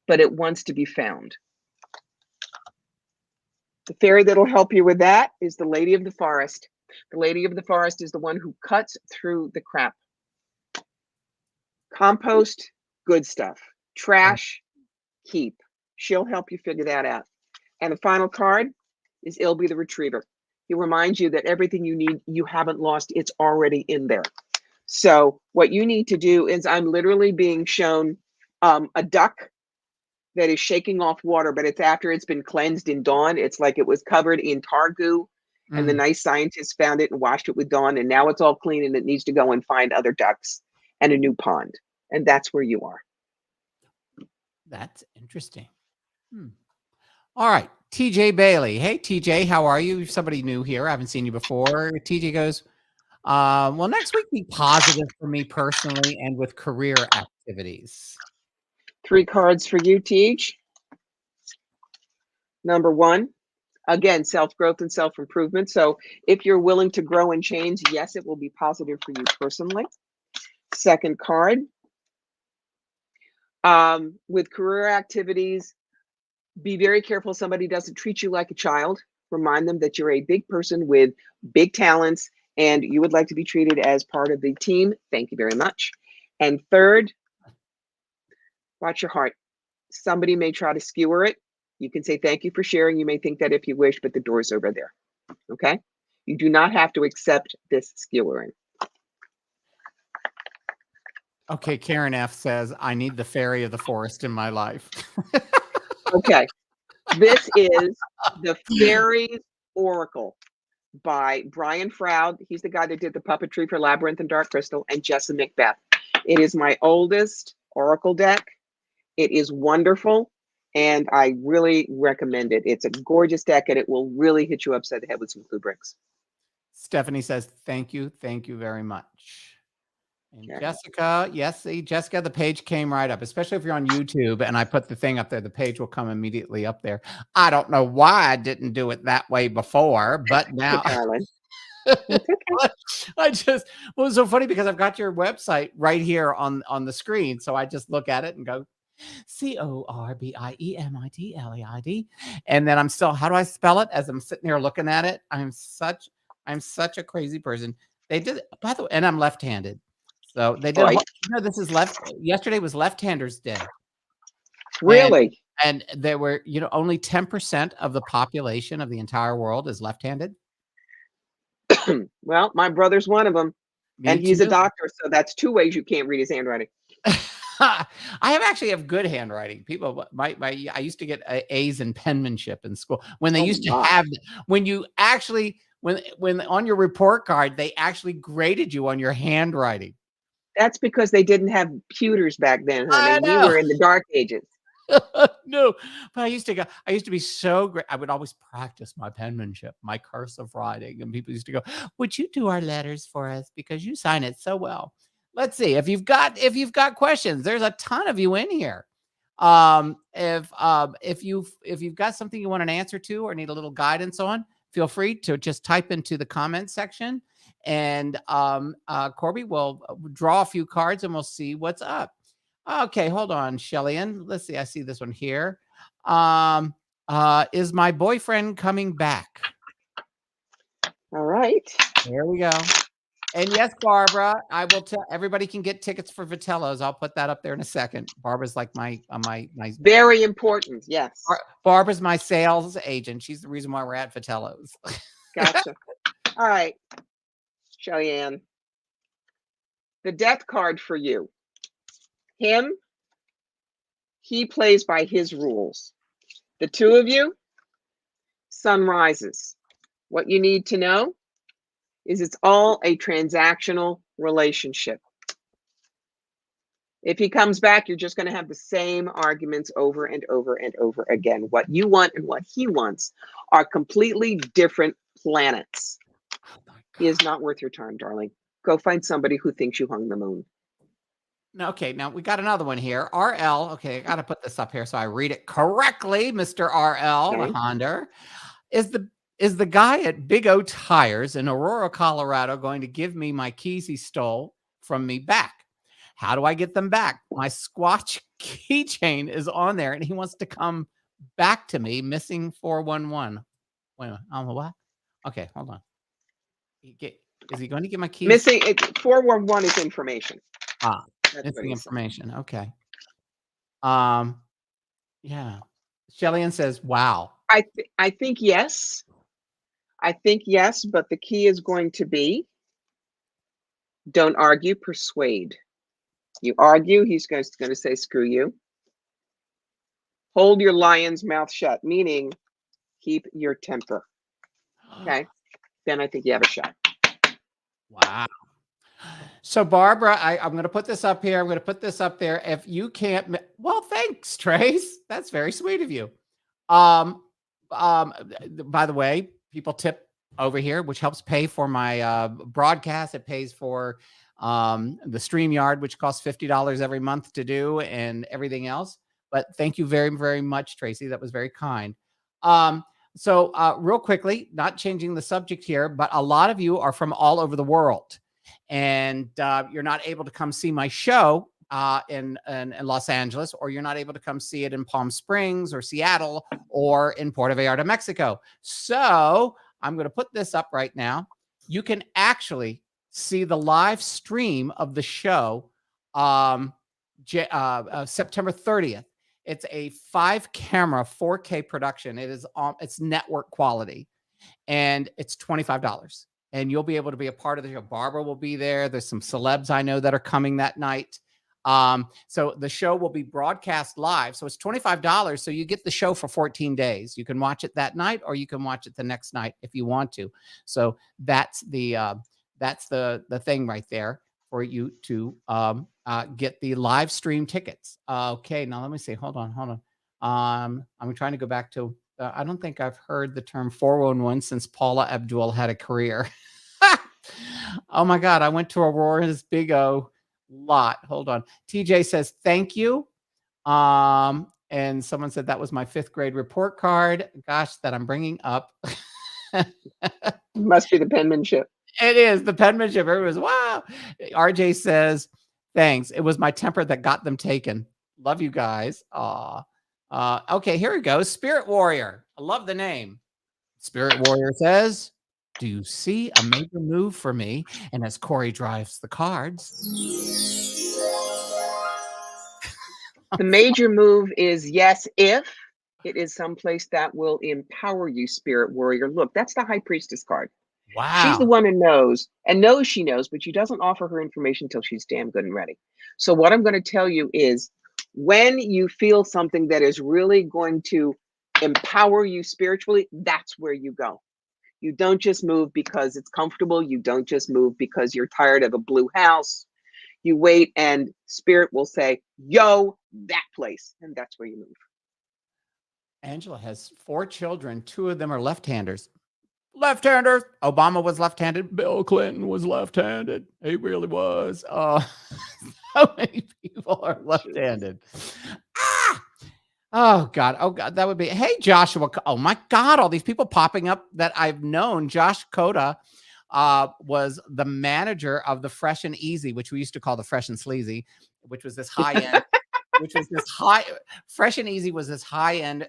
C: but it wants to be found. The fairy that'll help you with that is the Lady of the Forest. The Lady of the Forest is the one who cuts through the crap. Compost, good stuff. Trash, keep. She'll help you figure that out. And the final card is Ilby the Retriever. He reminds you that everything you need, you haven't lost. It's already in there. So what you need to do is, I'm literally being shown a duck that is shaking off water, but it's after it's been cleansed in Dawn. It's like it was covered in tar goo, and the nice scientists found it and washed it with Dawn, and now it's all clean and it needs to go and find other ducks and a new pond. And that's where you are.
A: That's interesting. All right. TJ Bailey. Hey, TJ, how are you? Somebody new here. I haven't seen you before. TJ goes, well, next week be positive for me personally and with career activities.
C: 3 cards for you, Teach. Number 1, again, self-growth and self-improvement. So if you're willing to grow and change, yes, it will be positive for you personally. Second card, with career activities, be very careful somebody doesn't treat you like a child. Remind them that you're a big person with big talents and you would like to be treated as part of the team. Thank you very much. And third, watch your heart. Somebody may try to skewer it. You can say, thank you for sharing. You may think that if you wish, but the door's over there. Okay? You do not have to accept this skewering.
A: Okay, Karen F says, I need the fairy of the forest in my life.
C: Okay. This is the Fairies Oracle by Brian Froud. He's the guy that did the puppetry for Labyrinth and Dark Crystal, and Jessa Macbeth. It is my oldest oracle deck. It is wonderful, and I really recommend it. It's a gorgeous deck, and it will really hit you upside the head with some clue bricks.
A: Stephanie says, thank you very much. And okay. Jessica, yes, see, Jessica, the page came right up, especially if you're on YouTube and I put the thing up there, the page will come immediately up there. I don't know why I didn't do it that way before, but now I just, well, it's so funny because I've got your website right here on the screen. So I just look at it and go, CORBIEMITLEID. And then I'm still, how do I spell it? As I'm sitting here looking at it, I'm such a crazy person. They did, by the way, and I'm left-handed. So they did, you know, this is yesterday was left-handers day.
C: Really?
A: And there were, you know, only 10% of the population of the entire world is left-handed.
C: Well, my brother's one of them. And he's a doctor. So that's 2 ways you can't read his handwriting.
A: I actually have good handwriting. People, I used to get A's in penmanship in school when they used to have, when you actually, when on your report card, they actually graded you on your handwriting.
C: That's because they didn't have computers back then, honey. We were in the dark ages.
A: No, but I used to be so great. I would always practice my penmanship, my cursive writing, and people used to go, would you do our letters for us because you sign it so well? Let's see if you've got questions. There's a ton of you in here. If you've got something you want an answer to or need a little guidance on, feel free to just type into the comment section, and Corbie will draw a few cards and we'll see what's up. Okay, hold on, Shellyan. Let's see. I see this one here. Is my boyfriend coming back?
C: All right.
A: There we go. And yes, Barbara, I will tell everybody can get tickets for Vitello's. I'll put that up there in a second. Barbara's like my
C: very important. Yes.
A: Barbara's my sales agent. She's the reason why we're at Vitello's.
C: Gotcha. All right. Shellyan. The death card for you. He plays by his rules. The 2 of you, sun rises. What you need to know is it's all a transactional relationship. If he comes back, you're just going to have the same arguments over and over and over again. What you want and what he wants are completely different planets. He is not worth your time, darling. Go find somebody who thinks you hung the moon.
A: Okay, now we got another one here. RL. Okay, I got to put this up here so I read it correctly. Mr. RL,
C: Okay.
A: Honda, is the guy at Big O Tires in Aurora, Colorado, going to give me my keys he stole from me back? How do I get them back? My Squatch keychain is on there, and he wants to come back to me. Missing 411. Wait a minute. What? Okay, hold on. Is he going to get my keys?
C: Missing 411 is information.
A: That's missing information. Okay. Yeah. Shellyan says, "Wow."
C: I think yes. I think yes, but the key is going to be don't argue, persuade. You argue, he's going to say, screw you. Hold your lion's mouth shut, meaning keep your temper. Okay. Then I think you have a shot.
A: Wow. So Barbara, I'm going to put this up here. I'm going to put this up there. If you can't, well, thanks, Trace. That's very sweet of you. By the way, people tip over here, which helps pay for my broadcast. It pays for the StreamYard, which costs $50 every month to do, and everything else. But thank you very, very much, Tracy. That was very kind. So real quickly, not changing the subject here, but a lot of you are from all over the world, and you're not able to come see my show in Los Angeles, or you're not able to come see it in Palm Springs or Seattle or in Puerto Vallarta, Mexico. So I'm going to put this up right now. You can actually see the live stream of the show September 30th. It's a 5-camera 4K production. It is it's network quality, and it's $25. And you'll be able to be a part of the show. Barbara will be there. There's some celebs I know that are coming that night. So the show will be broadcast live. So it's $25. So you get the show for 14 days. You can watch it that night, or you can watch it the next night if you want to. So that's the thing right there for you to get the live stream tickets. Okay, now let me see. Hold on. I'm trying to go back to. I don't think I've heard the term 411 since Paula Abdul had a career. Oh my God, I went to Aurora's Big O lot. Hold on. TJ says, thank you. And someone said that was my 5th grade report card. Gosh, that I'm bringing up.
C: Must be the penmanship.
A: It is the penmanship. Everyone's wow. RJ says, thanks. It was my temper that got them taken. Love you guys. Okay, here we go. Spirit Warrior. I love the name. Spirit Warrior says, do you see a major move for me? And as Corey drives the cards.
C: The major move is yes, if it is someplace that will empower you, Spirit Warrior. Look, that's the High Priestess card.
A: Wow.
C: She's the one who knows she knows, but she doesn't offer her information until she's damn good and ready. So what I'm going to tell you is when you feel something that is really going to empower you spiritually, that's where you go. You don't just move because it's comfortable. You don't just move because you're tired of a blue house. You wait and Spirit will say, yo, that place. And that's where you move.
A: Angela has 4 children. 2 of them are left-handers. Left-handers. Obama was left-handed. Bill Clinton was left-handed. He really was. So many people are left-handed. Oh God. That would be, hey, Joshua. Oh my God. All these people popping up that I've known. Josh Coda was the manager of the Fresh and Easy, which we used to call the Fresh and Sleazy, which was this high-end, Fresh and Easy was this high-end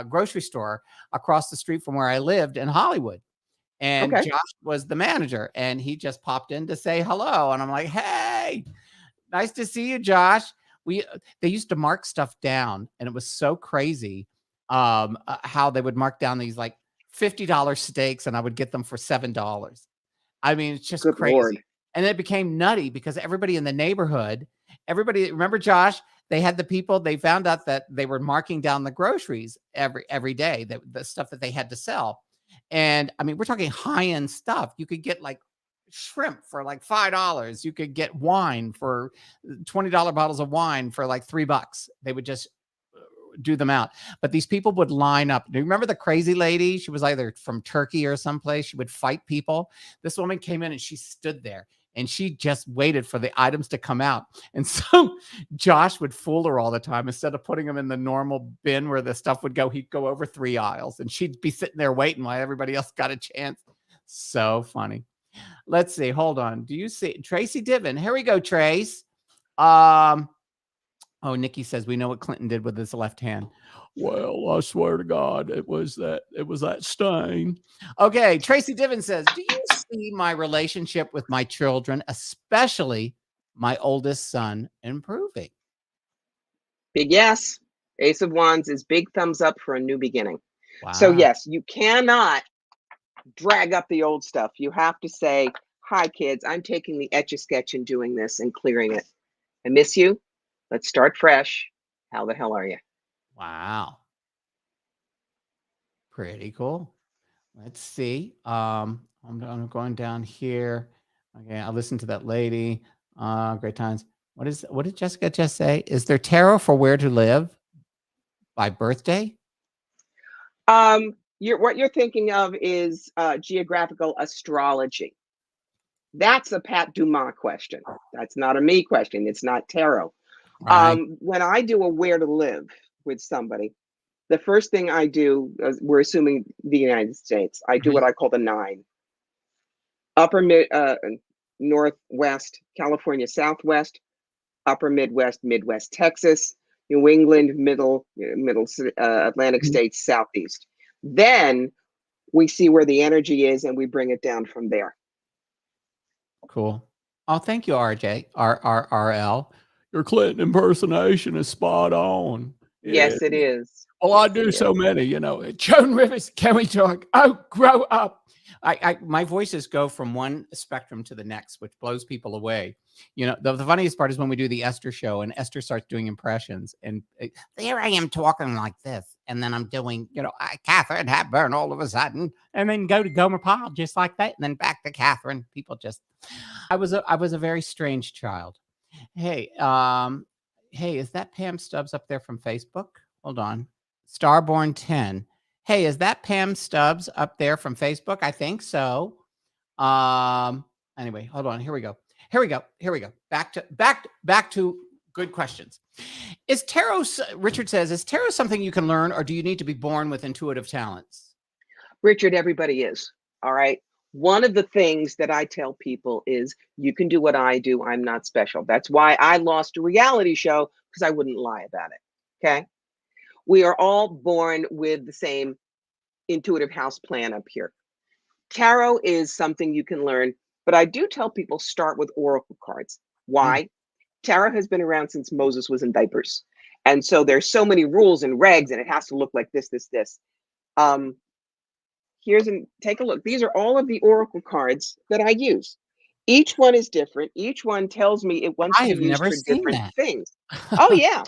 A: grocery store across the street from where I lived in Hollywood. And Josh was the manager, and he just popped in to say hello. And I'm like, hey, nice to see you, Josh. They used to mark stuff down, and it was so crazy how they would mark down these like $50 steaks, and I would get them for $7. I mean, it's just crazy. Lord. And it became nutty because everybody in the neighborhood, remember Josh? They had the people, they found out that they were marking down the groceries every day, the stuff that they had to sell. And I mean, we're talking high-end stuff. You could get like shrimp for like $5. You could get wine for $20 bottles of wine for like $3. They would just do them out. But these people would line up. Do you remember the crazy lady? She was either from Turkey or someplace. She would fight people. This woman came in and she stood there and she just waited for the items to come out. And so Josh would fool her all the time. Instead of putting them in the normal bin where the stuff would go, he'd go over 3 aisles and she'd be sitting there waiting while everybody else got a chance. So funny. Let's see. Hold on. Do you see Tracy Diven? Here we go, Trace. Oh, Nikki says we know what Clinton did with his left hand. Well, I swear to God, it was that stain. Okay, Tracy Diven says, do you see my relationship with my children, especially my oldest son, improving?
C: Big yes. Ace of Wands is big thumbs up for a new beginning.
A: Wow.
C: So yes, you cannot drag up the old stuff. You have to say, hi kids, I'm taking the Etch-a-Sketch and doing this and clearing it. I miss you. Let's start fresh. How the hell are you?
A: Wow. Pretty cool. Let's see. I'm going down here. Okay, I'll listen to that lady. Great times. What did Jessica just say? Is there tarot for where to live by birthday?
C: What you're thinking of is geographical astrology. That's a Pat Dumas question. That's not a me question. It's not tarot. Right. When I do a where to live with somebody, the first thing I do, we're assuming the United States, I do what I call the 9. Upper Northwest, California, Southwest, Upper Midwest, Midwest, Texas, New England, middle Atlantic states, Southeast. Then we see where the energy is and we bring it down from there.
A: Cool. Oh, thank you, RJ. RL. Your Clinton impersonation is spot on.
C: Yes, it is.
A: Oh, I do so many, Joan Rivers, can we talk? Oh, grow up. My voices go from one spectrum to the next, which blows people away. The funniest part is when we do the Esther show and Esther starts doing impressions and there I am talking like this. And then I'm doing, Catherine Hepburn all of a sudden, and then go to Gomer Pyle just like that. And then back to Catherine. People just, I was a very strange child. Hey, is that Pam Stubbs up there from Facebook? Hold on. Starborn 10. Hey, is that Pam Stubbs up there from Facebook? I think so. Anyway, hold on. Here we go. Back to good questions. Is tarot, Richard says, is tarot something you can learn, or do you need to be born with intuitive talents?
C: Richard, everybody is. All right. One of the things that I tell people is you can do what I do. I'm not special. That's why I lost a reality show, because I wouldn't lie about it. Okay. We are all born with the same intuitive house plan up here. Tarot is something you can learn, but I do tell people start with oracle cards. Why? Tarot has been around since Moses was in diapers. And so there's so many rules and regs, and it has to look like this. Take a look. These are all of the oracle cards that I use. Each one is different. Each one tells me it wants to be used for different things. Oh, yeah.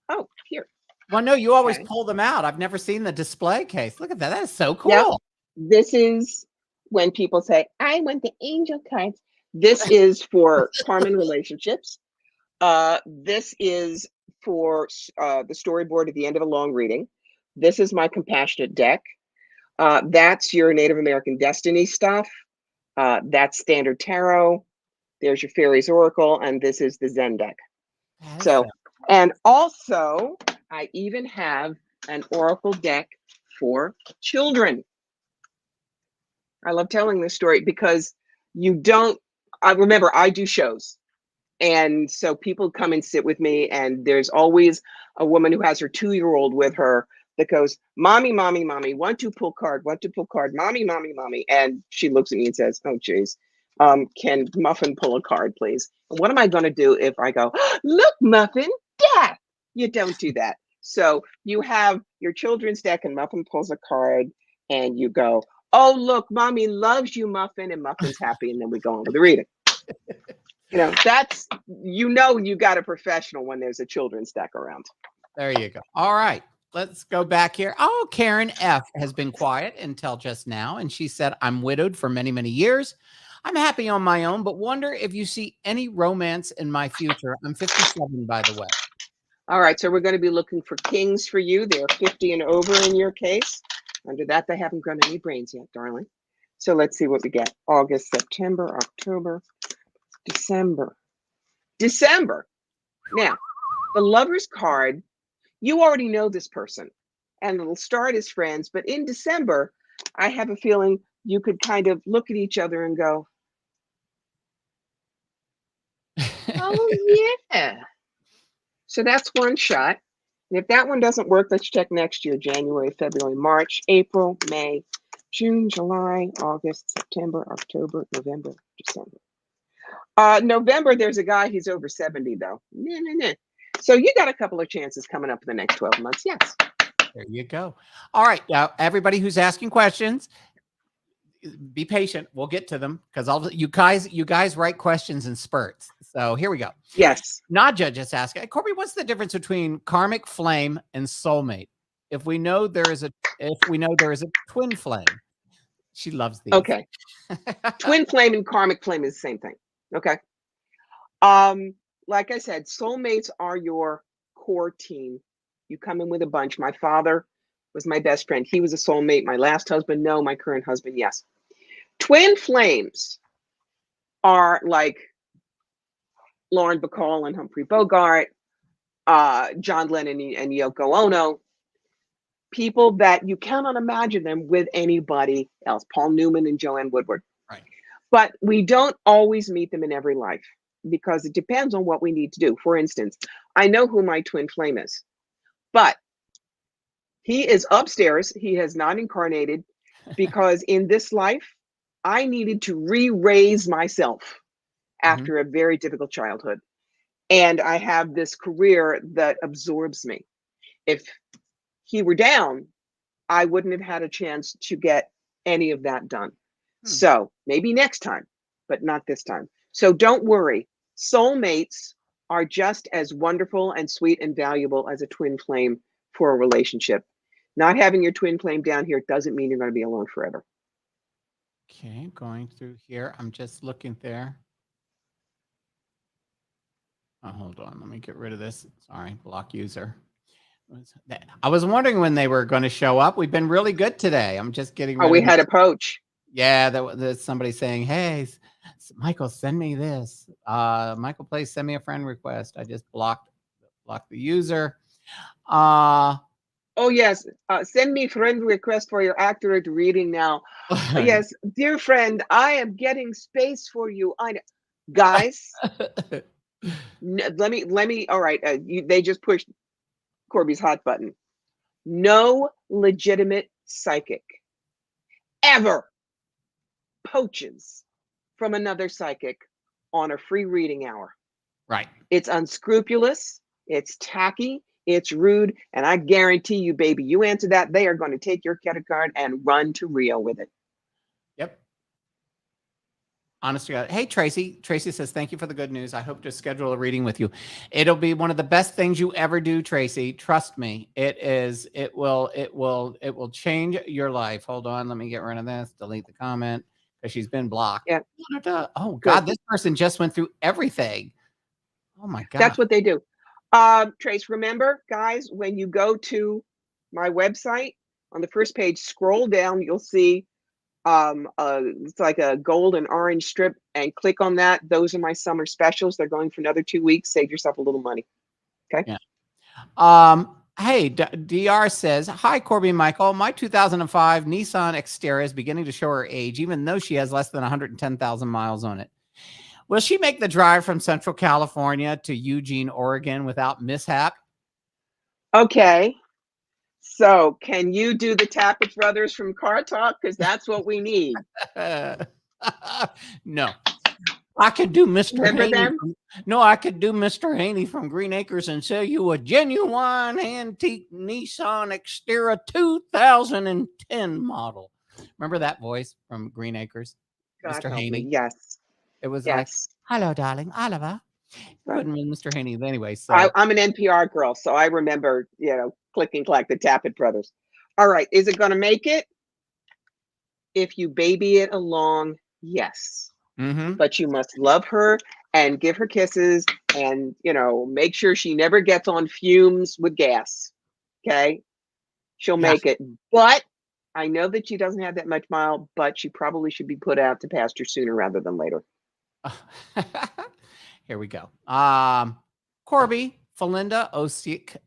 C: Oh, here.
A: Well, no, you always pull them out. I've never seen the display case. Look at that. That is so cool.
C: Yep. This is when people say, I want the angel cards. This is for karmic relationships. This is for the storyboard at the end of a long reading. This is my compassionate deck. That's your Native American destiny stuff. That's standard tarot. There's your fairies oracle, and this is the Zen deck. And also I even have an oracle deck for children. I love telling this story because I remember I do shows. And so people come and sit with me, and there's always a woman who has her 2-year-old with her that goes, mommy, mommy, mommy, want to pull card, mommy, mommy, mommy. And she looks at me and says, oh, geez, can Muffin pull a card, please? And what am I going to do if I go, look, Muffin, death? You don't do that. So you have your children's deck, and Muffin pulls a card, and you go, oh, look, mommy loves you, Muffin, and Muffin's happy. And then we go on with the reading. That's, you got a professional when there's a children's deck around.
A: There you go. All right. Let's go back here. Oh, Karen F. has been quiet until just now. And she said, I'm widowed for many, many years. I'm happy on my own, but wonder if you see any romance in my future. I'm 57, by the way.
C: All right, so we're going to be looking for kings for you. They're 50 and over in your case. Under that, they haven't grown any brains yet, darling. So let's see what we get. August, September, October, December. December. Now, the Lover's card, you already know this person, and it'll start as friends. But in December, I have a feeling you could kind of look at each other and go, oh, yeah. So that's one shot. And if that one doesn't work, let's check next year, January, February, March, April, May, June, July, August, September, October, November, December. November, there's a guy, he's over 70, though. So you got a couple of chances coming up in the next 12 months. Yes.
A: There you go. All right. Now, everybody who's asking questions, be patient. We'll get to them because you guys write questions in spurts. So here we go.
C: Yes.
A: Nadja just asked, Corbie, what's the difference between karmic flame and soulmate? If we know there is a twin flame. She loves these.
C: Okay. Twin flame and karmic flame is the same thing. Okay. Like I said, soulmates are your core team. You come in with a bunch. My father was my best friend. He was a soulmate. My last husband, no. My current husband, yes. Twin flames are like Lauren Bacall and Humphrey Bogart, John Lennon and Yoko Ono. People that you cannot imagine them with anybody else. Paul Newman and Joanne Woodward.
A: Right.
C: But we don't always meet them in every life because it depends on what we need to do. For instance, I know who my twin flame is, but he is upstairs. He has not incarnated because in this life, I needed to re-raise myself after a very difficult childhood. And I have this career that absorbs me. If he were down, I wouldn't have had a chance to get any of that done. So maybe next time, but not this time. So don't worry. Soulmates are just as wonderful and sweet and valuable as a twin flame for a relationship. Not having your twin flame down here doesn't mean you're going to be alone forever.
A: Okay, going through here. I'm just looking there. Oh, hold on. Let me get rid of this. Sorry, block user. I was wondering when they were going to show up. We've been really good today. I'm just getting rid
C: of we had a poach.
A: Yeah, there's somebody saying, hey, Michael, send me this. Michael, please send me a friend request. I just blocked the user.
C: Oh, yes. Send me friend request for your accurate reading now. Yes, dear friend, I am getting space for you. I know. Guys, let me. All right. They just pushed Corbie's hot button. No legitimate psychic ever poaches from another psychic on a free reading hour.
A: Right.
C: It's unscrupulous. It's tacky. It's rude. And I guarantee you, baby, you answer that, they are going to take your credit card and run to Rio with it.
A: Yep. Honest to God. Hey, Tracy. Tracy says, thank you for the good news. I hope to schedule a reading with you. It'll be one of the best things you ever do, Tracy. Trust me. It will change your life. Hold on. Let me get rid of this. Delete the comment because she's been blocked.
C: Yeah.
A: Oh, God. This person just went through everything. Oh, my God.
C: That's what they do. Trace, remember, guys, when you go to my website, on the first page, scroll down, you'll see it's like a gold and orange strip, and click on that. Those are my summer specials. They're going for another 2 weeks. Save yourself a little money. Okay.
A: Yeah. Hey, DR says, hi, Corbie and Michael. My 2005 Nissan Xterra is beginning to show her age, even though she has less than 110,000 miles on it. Will she make the drive from Central California to Eugene, Oregon without mishap?
C: Okay. So can you do the Tappet brothers from Car Talk? Because that's what we need.
A: No. I could do Mr.
C: Remember
A: Haney.
C: them?
A: I could do Mr. Haney from Green Acres and sell you a genuine antique Nissan Xterra 2010 model. Remember that voice from Green Acres?
C: God
A: Mr. Haney?
C: Yes.
A: It was like, hello, darling, Oliver. Right. Mr. Haney. Anyway, so
C: I'm an NPR girl, so I remember, click and clack, the Tappet brothers. All right. Is it going to make it? If you baby it along, yes.
A: Mm-hmm.
C: But you must love her and give her kisses and, make sure she never gets on fumes with gas. Okay. She'll make it. But I know that she doesn't have that much mile, but she probably should be put out to pasture sooner rather than later.
A: Here we go. Corbie, Felinda, Osik.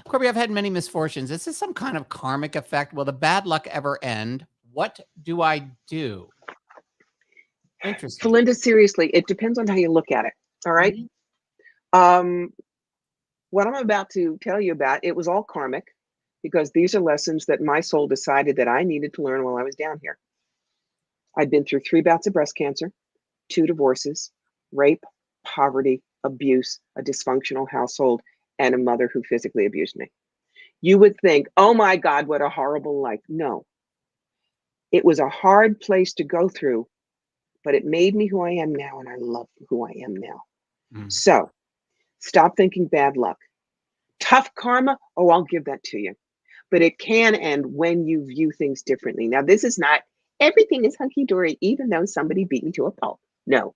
A: Corbie, I've had many misfortunes. Is this some kind of karmic effect? Will the bad luck ever end? What do I do? Interesting.
C: Felinda, seriously, it depends on how you look at it. All right. What I'm about to tell you about, it was all karmic, because these are lessons that my soul decided that I needed to learn while I was down here. I'd been through 3 bouts of breast cancer, 2 divorces, rape, poverty, abuse, a dysfunctional household, and a mother who physically abused me. You would think, oh my God, what a horrible life. No, it was a hard place to go through, but it made me who I am now, and I love who I am now. So stop thinking bad luck. Tough karma, oh, I'll give that to you. But it can end when you view things differently. Now, this is not everything is hunky-dory, even though somebody beat me to a pulp. No.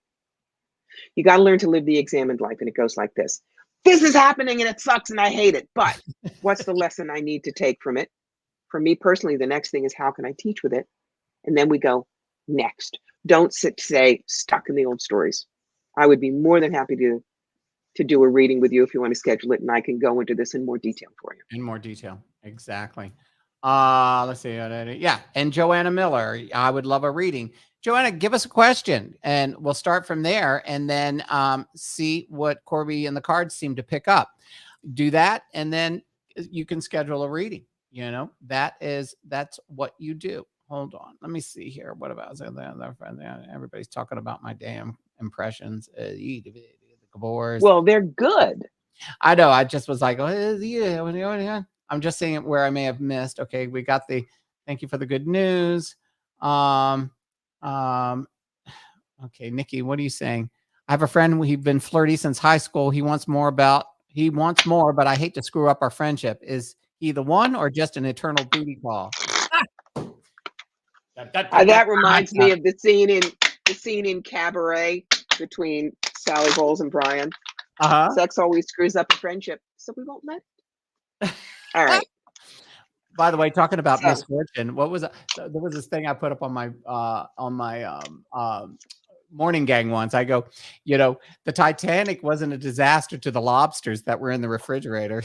C: You got to learn to live the examined life, and it goes like this. This is happening, and it sucks, and I hate it. But what's the lesson I need to take from it? For me personally, the next thing is, how can I teach with it? And then we go next. Don't stay stuck in the old stories. I would be more than happy to do a reading with you if you want to schedule it, and I can go into this in more detail for you.
A: In more detail. Exactly. Let's see. Yeah. And Joanna Miller, I would love a reading. Joanna, give us a question and we'll start from there and then see what Corbie and the cards seem to pick up. Do that. And then you can schedule a reading. That's what you do. Hold on. Let me see here. What about everybody's talking about my damn impressions.
C: Well, they're good.
A: I know. I just was like, oh, I'm just saying where I may have missed. Okay, we got the thank you for the good news. Okay, Nikki, what are you saying? I have a friend, we've been flirty since high school. He wants more, but I hate to screw up our friendship. Is he the one or just an eternal booty call?
C: That reminds me of the scene in Cabaret between Sally Bowles and Brian. Sex always screws up a friendship, so we won't let it. All right.
A: By the way, talking about misfortune, what was it? There was this thing I put up on my morning gang once. I go, the Titanic wasn't a disaster to the lobsters that were in the refrigerator.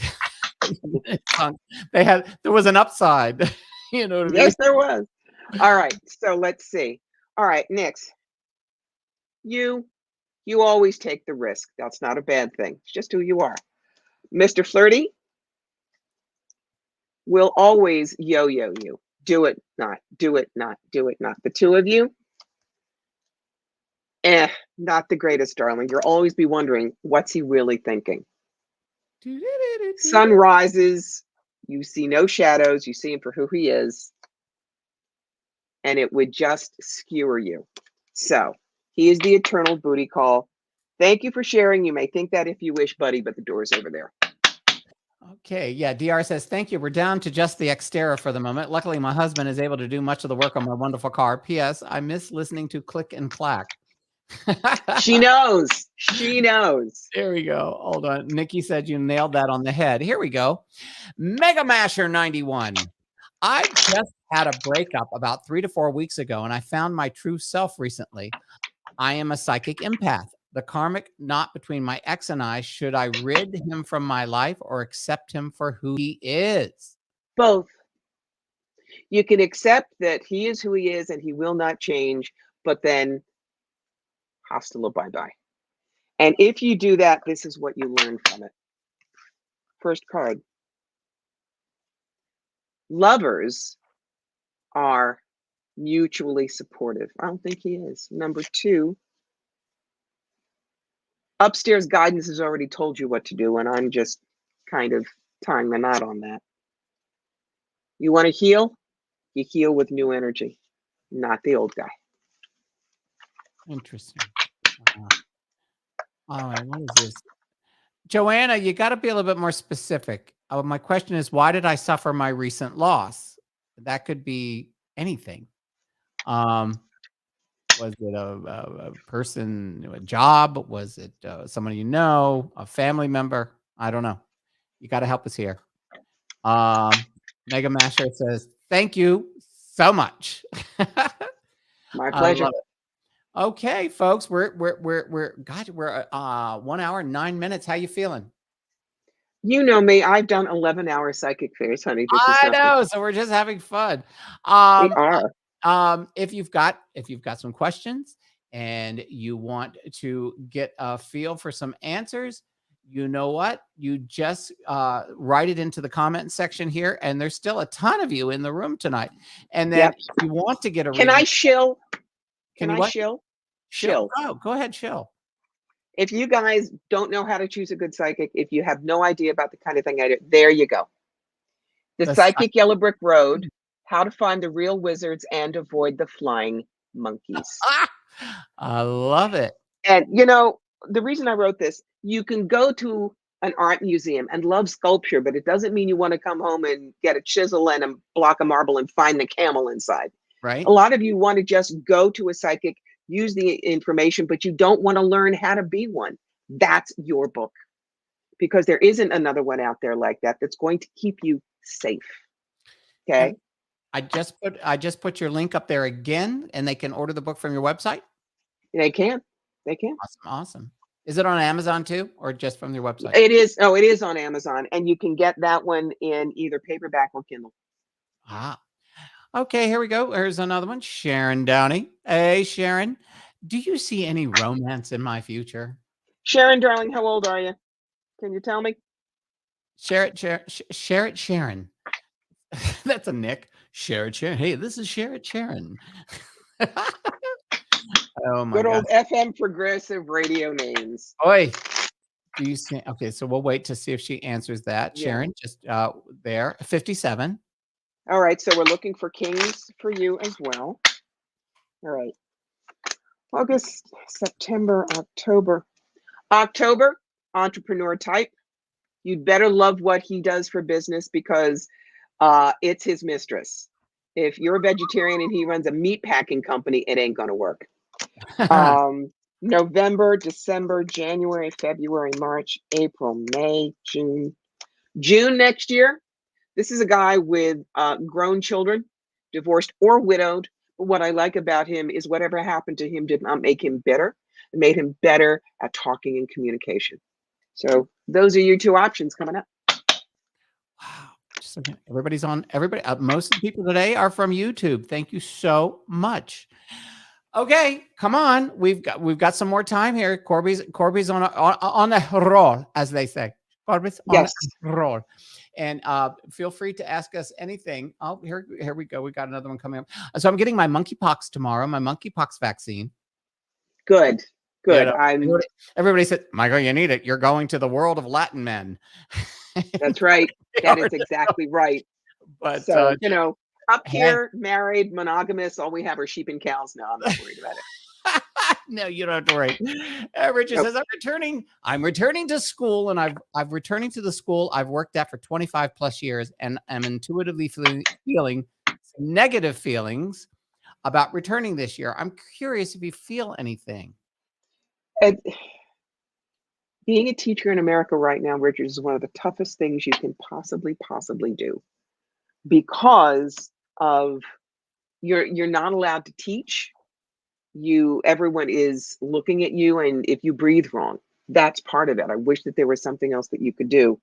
A: There was an upside. You know what I mean?
C: Yes, there was. All right. So let's see. All right, next. You always take the risk. That's not a bad thing. It's just who you are. Mr. Flirty will always yo-yo you. Do it, not. Do it, not. Do it, not. The two of you, not the greatest, darling. You'll always be wondering, what's he really thinking? Sun rises, you see no shadows, you see him for who he is, and it would just skewer you. So he is the eternal booty call. Thank you for sharing. You may think that if you wish, buddy, but the door's over there.
A: Okay. Yeah. DR says, thank you. We're down to just the Xterra for the moment. Luckily, my husband is able to do much of the work on my wonderful car. P.S. I miss listening to click and clack.
C: She knows. She knows.
A: There we go. Hold on. Nikki said you nailed that on the head. Here we go. Mega Masher 91. I just had a breakup about 3 to 4 weeks ago, and I found my true self recently. I am a psychic empath. The karmic knot between my ex and I, should I rid him from my life or accept him for who he is?
C: Both. You can accept that he is who he is and he will not change, but then hasta la bye-bye. And if you do that, this is what you learn from it. First card. Lovers are mutually supportive. I don't think he is. Number 2, upstairs guidance has already told you what to do, and I'm just kind of tying the knot on that. You want to heal? You heal with new energy, not the old guy.
A: Interesting. All right, what is this? Joanna, you got to be a little bit more specific. My question is, why did I suffer my recent loss? That could be anything. Was it a person, a job? Was it someone you know, a family member? I don't know. You got to help us here. Mega Masher says, "Thank you so much."
C: My pleasure.
A: Okay, folks, we're 1 hour and 9 minutes. How you feeling?
C: You know me. I've done 11-hour psychic fairs, honey.
A: I know. So we're just having fun.
C: We are.
A: If you've got some questions and you want to get a feel for some answers, you know what? You just write it into the comment section here, and there's still a ton of you in the room tonight. And then if you want to get a
C: reading, I shill? Can I shill?
A: Shill. Oh, go ahead, shill.
C: If you guys don't know how to choose a good psychic, if you have no idea about the kind of thing I do, there you go. The Psychic Yellow Brick Road, how to find the real wizards and avoid the flying monkeys.
A: I love it.
C: And, you know, the reason I wrote this, you can go to an art museum and love sculpture, but it doesn't mean you want to come home and get a chisel and a block of marble and find the camel inside.
A: Right.
C: A lot of you want to just go to a psychic, use the information, but you don't want to learn how to be one. That's your book, because there isn't another one out there like that that's going to keep you safe. Okay.
A: And I just put your link up there again, and they can order the book from your website.
C: They can.
A: Awesome. Is it on Amazon too, or just from your website?
C: It is. Oh, it is on Amazon, and you can get that one in either paperback or Kindle.
A: Okay, here we go. Here's another one. Sharon Downey. Hey, Sharon, do you see any romance in my future?
C: Sharon, darling, how old are you? Can you tell me?
A: Sharon. That's a Nick. Sharon. Hey, this is Sharon. Oh my
C: God. Good old FM progressive radio names.
A: Oi. Do you see? Okay, so we'll wait to see if she answers that. Yeah. Sharon, just there, 57.
C: All right, so we're looking for kings for you as well. All right. August, September, October. October, entrepreneur type. You'd better love what he does for business, because it's his mistress. If you're a vegetarian and he runs a meat packing company, it ain't going to work. November, December, January, February, March, April, May, June. June next year. This is a guy with grown children, divorced or widowed. But what I like about him is whatever happened to him did not make him bitter. It made him better at talking and communication. So those are your two options coming up.
A: Wow. Just looking, everybody's on. Everybody. Most of the people today are from YouTube. Thank you so much. Okay, come on. We've got some more time here. Corbie's on a roll, as they say. Corbie's on a roll. And feel free to ask us anything. Oh, here we go. We got another one coming up. So I'm getting my monkeypox tomorrow, my monkeypox vaccine.
C: Good.
A: You know, everybody said, Michael, you need it. You're going to the world of Latin men.
C: That's right. That is exactly right.
A: But
C: so, you know, up here, married, monogamous, all we have are sheep and cows. No, I'm not worried about it.
A: No, you don't have to worry. Richard says, I'm returning to school, and I've returning to the school I've worked at for 25 plus years, and I'm intuitively feeling negative feelings about returning this year. I'm curious if you feel anything.
C: Being a teacher in America right now, Richard, is one of the toughest things you can possibly do, because of you're not allowed to teach. Everyone is looking at you, and if you breathe wrong, that's part of it. I wish that there was something else that you could do.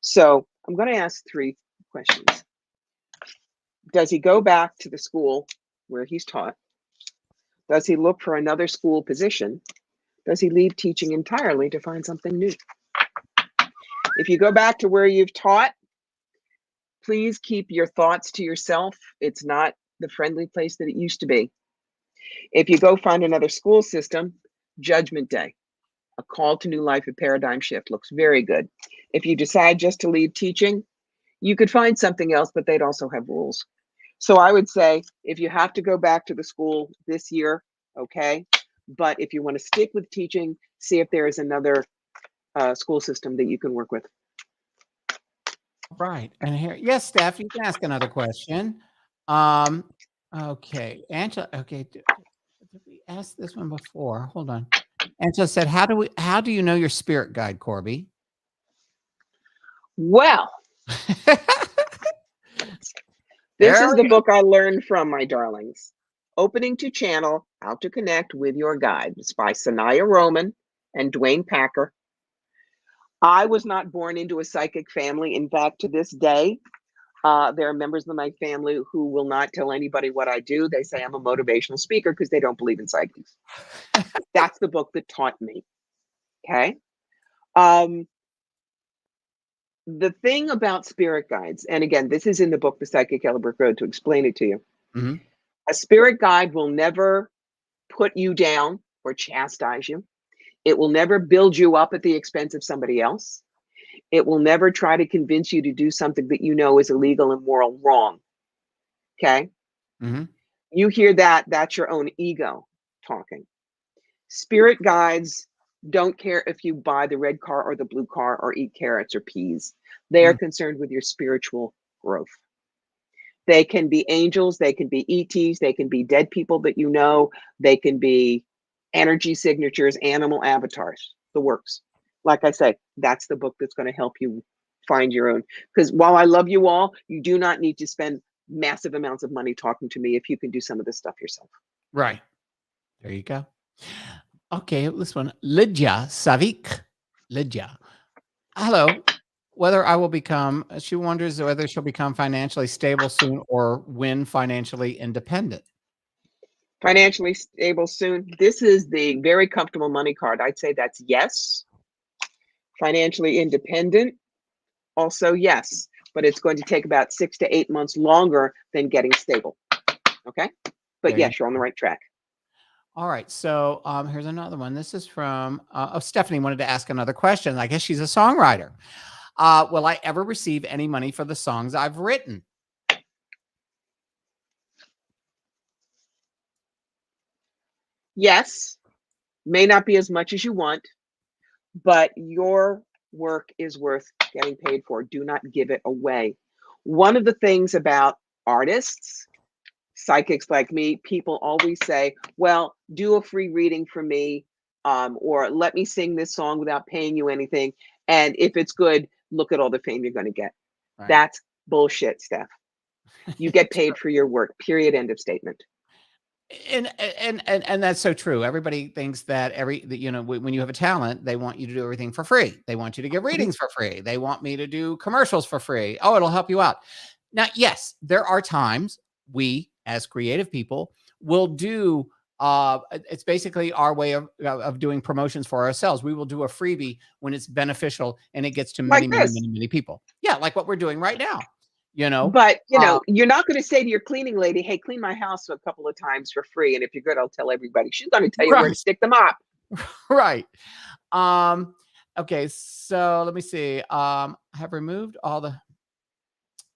C: So I'm going to ask 3 questions. Does he go back to the school where he's taught? Does he look for another school position? Does he leave teaching entirely to find something new? If you go back to where you've taught, please keep your thoughts to yourself. It's not the friendly place that it used to be. If you go find another school system, Judgment Day, a call to new life, a paradigm shift, looks very good. If you decide just to leave teaching, you could find something else, but they'd also have rules. So I would say, if you have to go back to the school this year, okay. But if you want to stick with teaching, see if there is another school system that you can work with.
A: Right. And here, yes, Steph, you can ask another question. Okay, Angela. Okay, did we asked this one before. Hold on. Angela said, how do you know your spirit guide, Corbie?
C: Well, this is the book I learned from, my darlings. Opening to Channel, How to Connect with Your Guide. It's by Sanaya Roman and Dwayne Packer. I was not born into a psychic family. In fact, to this day, there are members of my family who will not tell anybody what I do. They say I'm a motivational speaker because they don't believe in psychics. That's the book that taught me. Okay. The thing about spirit guides, and again, this is in the book, The Psychic Elbert Road, to explain it to you. Mm-hmm. A spirit guide will never put you down or chastise you. It will never build you up at the expense of somebody else. It will never try to convince you to do something that you know is illegal and moral wrong. Okay? Mm-hmm. You hear that, that's your own ego talking. Spirit guides don't care if you buy the red car or the blue car or eat carrots or peas. They are concerned with your spiritual growth. They can be angels, they can be ETs, they can be dead people that you know, they can be energy signatures, animal avatars, the works. Like I say, that's the book that's going to help you find your own. Because while I love you all, you do not need to spend massive amounts of money talking to me if you can do some of this stuff yourself.
A: Right. There you go. Okay, this one, Lydia Savik. Lydia. Hello. Whether I will become, she wonders whether she'll become financially stable soon or when financially independent.
C: Financially stable soon. This is the very comfortable money card. I'd say that's yes. Financially independent, also yes. But it's going to take about 6 to 8 months longer than getting stable. Okay? But yes, you're on the right track.
A: All right. So here's another one. This is from, Stephanie wanted to ask another question. I guess she's a songwriter. Will I ever receive any money for the songs I've written?
C: Yes. May not be as much as you want, but your work is worth getting paid for. Do not give it away. One of the things about artists, psychics like me, people always say, well, do a free reading for me, or let me sing this song without paying you anything. And if it's good, look at all the fame you're going to get. Right. That's bullshit, Steph. You get paid for your work, period, end of statement.
A: And that's so true. Everybody thinks that when you have a talent, they want you to do everything for free. They want you to give readings for free. They want me to do commercials for free. Oh, it'll help you out. Now, yes, there are times we as creative people will do, it's basically our way of doing promotions for ourselves. We will do a freebie when it's beneficial and it gets to many people. Yeah. Like what we're doing right now.
C: But you're not going to say to your cleaning lady, hey, clean my house a couple of times for free. And if you're good, I'll tell everybody. She's going to tell you where to stick them up.
A: Right. Okay. So let me see. I have removed all the,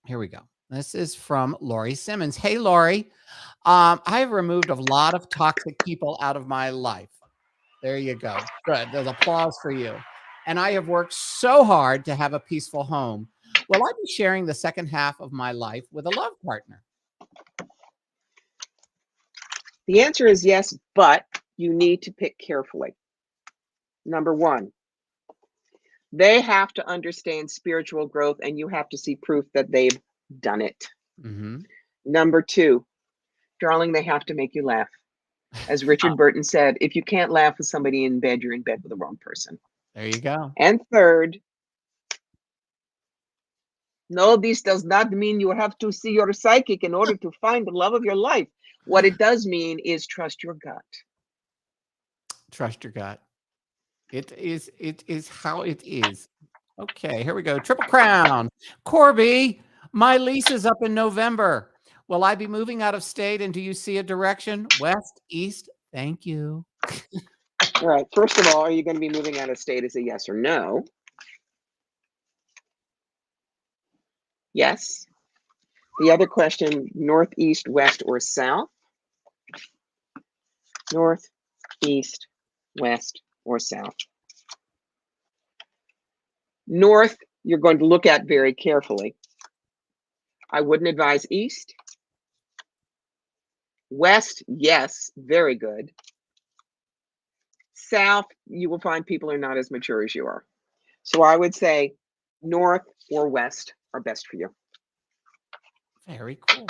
A: here we go. This is from Lori Simmons. Hey, Lori. I have removed a lot of toxic people out of my life. There you go. Good. There's applause for you. And I have worked so hard to have a peaceful home. Will I be sharing the second half of my life with a love partner?
C: The answer is yes, but you need to pick carefully. Number one, they have to understand spiritual growth and you have to see proof that they've done it. Mm-hmm. Number two, darling, they have to make you laugh. As Richard Burton said, if you can't laugh with somebody in bed, you're in bed with the wrong person.
A: There you go.
C: And third, no, this does not mean you have to see your psychic in order to find the love of your life. What it does mean is trust your gut.
A: Trust your gut. It is how it is. Okay, here we go. Triple Crown. Corbie, my lease is up in November. Will I be moving out of state and do you see a direction? West, east? Thank you.
C: All right. First of all, are you going to be moving out of state? Is a yes or no? Yes. The other question, north, east, west, or south? North, east, west, or south. North, you're going to look at very carefully. I wouldn't advise east. West, yes, very good. South, you will find people are not as mature as you are. So I would say north or west are best for you.
A: Very cool.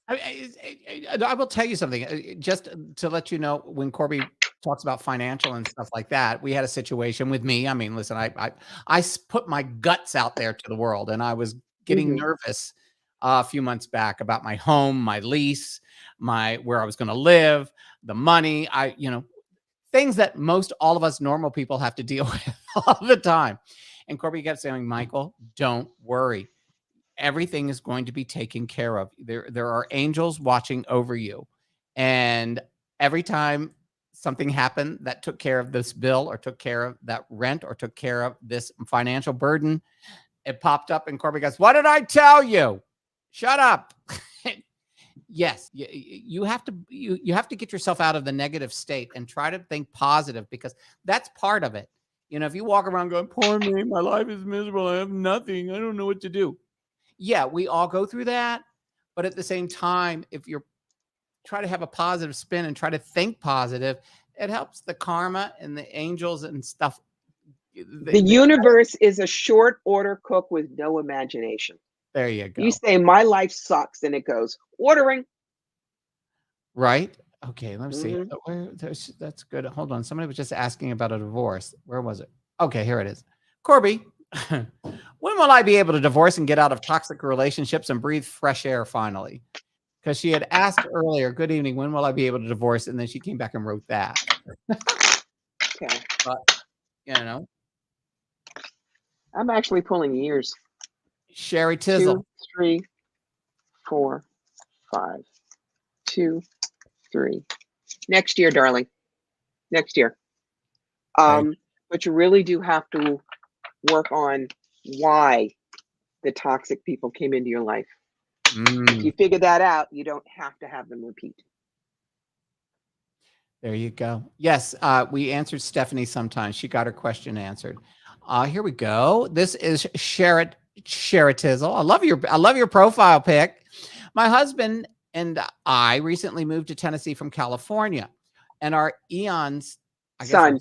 A: I will tell you something, just to let you know, when Corbie talks about financial and stuff like that, we had a situation with me. I mean, listen, I put my guts out there to the world, and I was getting nervous a few months back about my home, my lease, where I was going to live, the money, things that most all of us normal people have to deal with all the time. And Corbie kept saying, Michael, don't worry. Everything is going to be taken care of. There are angels watching over you. And every time something happened that took care of this bill or took care of that rent or took care of this financial burden, it popped up and Corbie goes, what did I tell you? Shut up. Yes, you have to get yourself out of the negative state and try to think positive, because that's part of it. If you walk around going, poor me, my life is miserable, I have nothing, I don't know what to do. Yeah, we all go through that. But at the same time, if you're try to have a positive spin and try to think positive, it helps the karma and the angels and stuff.
C: The universe is a short order cook with no imagination.
A: There you go.
C: You say, my life sucks, and it goes, ordering.
A: Right? Okay, let me see. That's good. Hold on. Somebody was just asking about a divorce. Where was it? Okay, here it is. Corbie, when will I be able to divorce and get out of toxic relationships and breathe fresh air finally? Because she had asked earlier, good evening, when will I be able to divorce? And then she came back and wrote that.
C: Okay.
A: But,
C: I'm actually pulling years.
A: Sherry Tizzle.
C: 2, 3, 4, 5. 2, 3. Next year, darling. Next year. But you really do have to work on why the toxic people came into your life. If you figure that out, you don't have to have them repeat.
A: There you go. Yes, we answered Stephanie sometimes. She got her question answered. Here we go. This is Sherrit Tizzle. I love your profile pic. My husband and I recently moved to Tennessee from California, and our son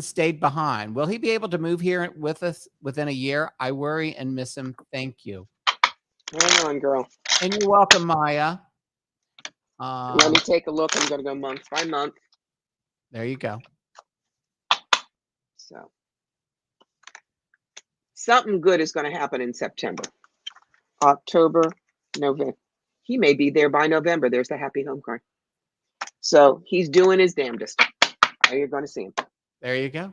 A: stayed behind. Will he be able to move here with us within a year? I worry and miss him. Thank you.
C: Hang on, girl.
A: And you're welcome, Maya.
C: Let me take a look. I'm going to go month by month.
A: There you go.
C: So something good is going to happen in September, October, November. He may be there by November. There's the happy home card. So he's doing his damnedest. You're going to see him.
A: There you go.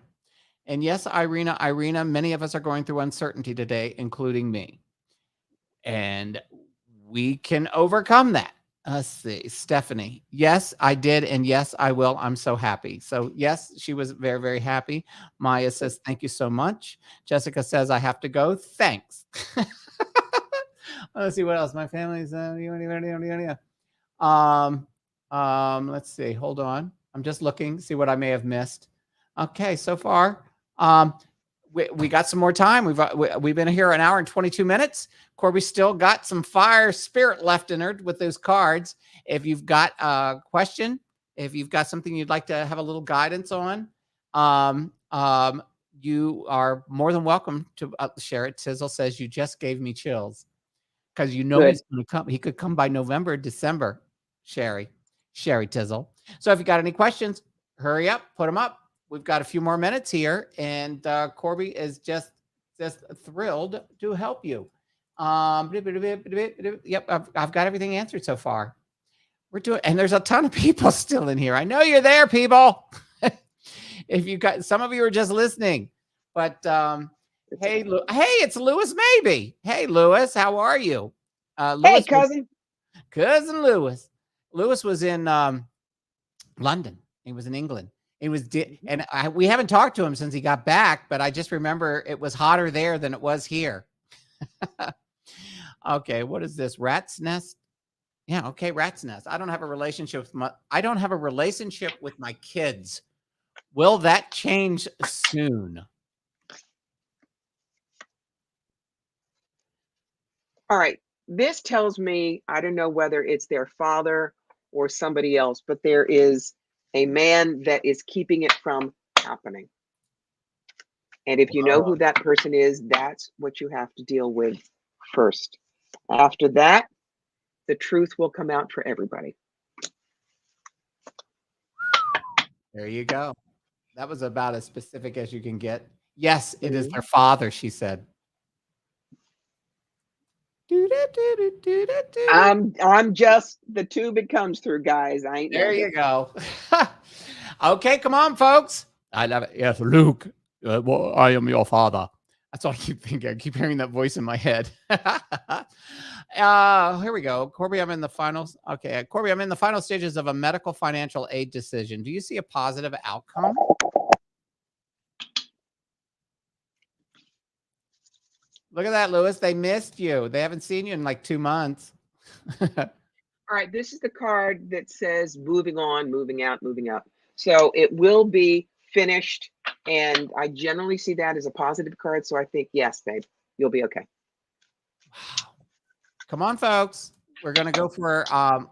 A: And yes, Irina, many of us are going through uncertainty today, including me. And we can overcome that. Let's see, Stephanie. Yes, I did. And yes, I will. I'm so happy. So yes, she was very, very happy. Maya says, thank you so much. Jessica says, I have to go. Thanks. Let's see what else. My family's, let's see, hold on. I'm just looking, see what I may have missed. Okay, so far, we got some more time. We've been here an hour and 22 minutes. Corbie still got some fire spirit left in her with those cards. If you've got a question, if you've got something you'd like to have a little guidance on, you are more than welcome to share it. Tizzle says, you just gave me chills. Because he's going to come. He could come by November, December, Sherry Tizzle. So if you got any questions, hurry up, put them up. We've got a few more minutes here, and Corbie is just thrilled to help you. Yep, I've got everything answered so far. We're doing, and there's a ton of people still in here. I know you're there, people. If you got, some of you are just listening, but hey, it's Lewis. Maybe. Hey, Lewis, how are you?
C: Hey, cousin
A: Lewis. Lewis was in London. He was in England. We haven't talked to him since he got back, but I just remember it was hotter there than it was here. Okay, what is this? Rat's Nest? Yeah, okay, Rat's Nest. I don't have a relationship with my kids. Will that change soon?
C: All right. This tells me, I don't know whether it's their father or somebody else, but there is a man that is keeping it from happening. And if you know who that person is, that's what you have to deal with first. After that, the truth will come out for everybody.
A: There you go. That was about as specific as you can get. Yes, it is their father, she said.
C: I'm just the tube it comes through, guys. I ain't
A: there you go. Okay, come on, folks. I love it. Yes, Luke, well, I am your father. That's all I keep thinking. I keep hearing that voice in my head. Here we go. Corbie, I'm in the finals. Okay, Corbie, I'm in the final stages of a medical financial aid decision. Do you see a positive outcome? Look at that, Lewis. They missed you. They haven't seen you in like 2 months.
C: All right, this is the card that says moving on, moving out, moving up. So it will be finished, and I generally see that as a positive card. So I think, yes, babe, you'll be okay.
A: Wow. Come on, folks. We're going to go for,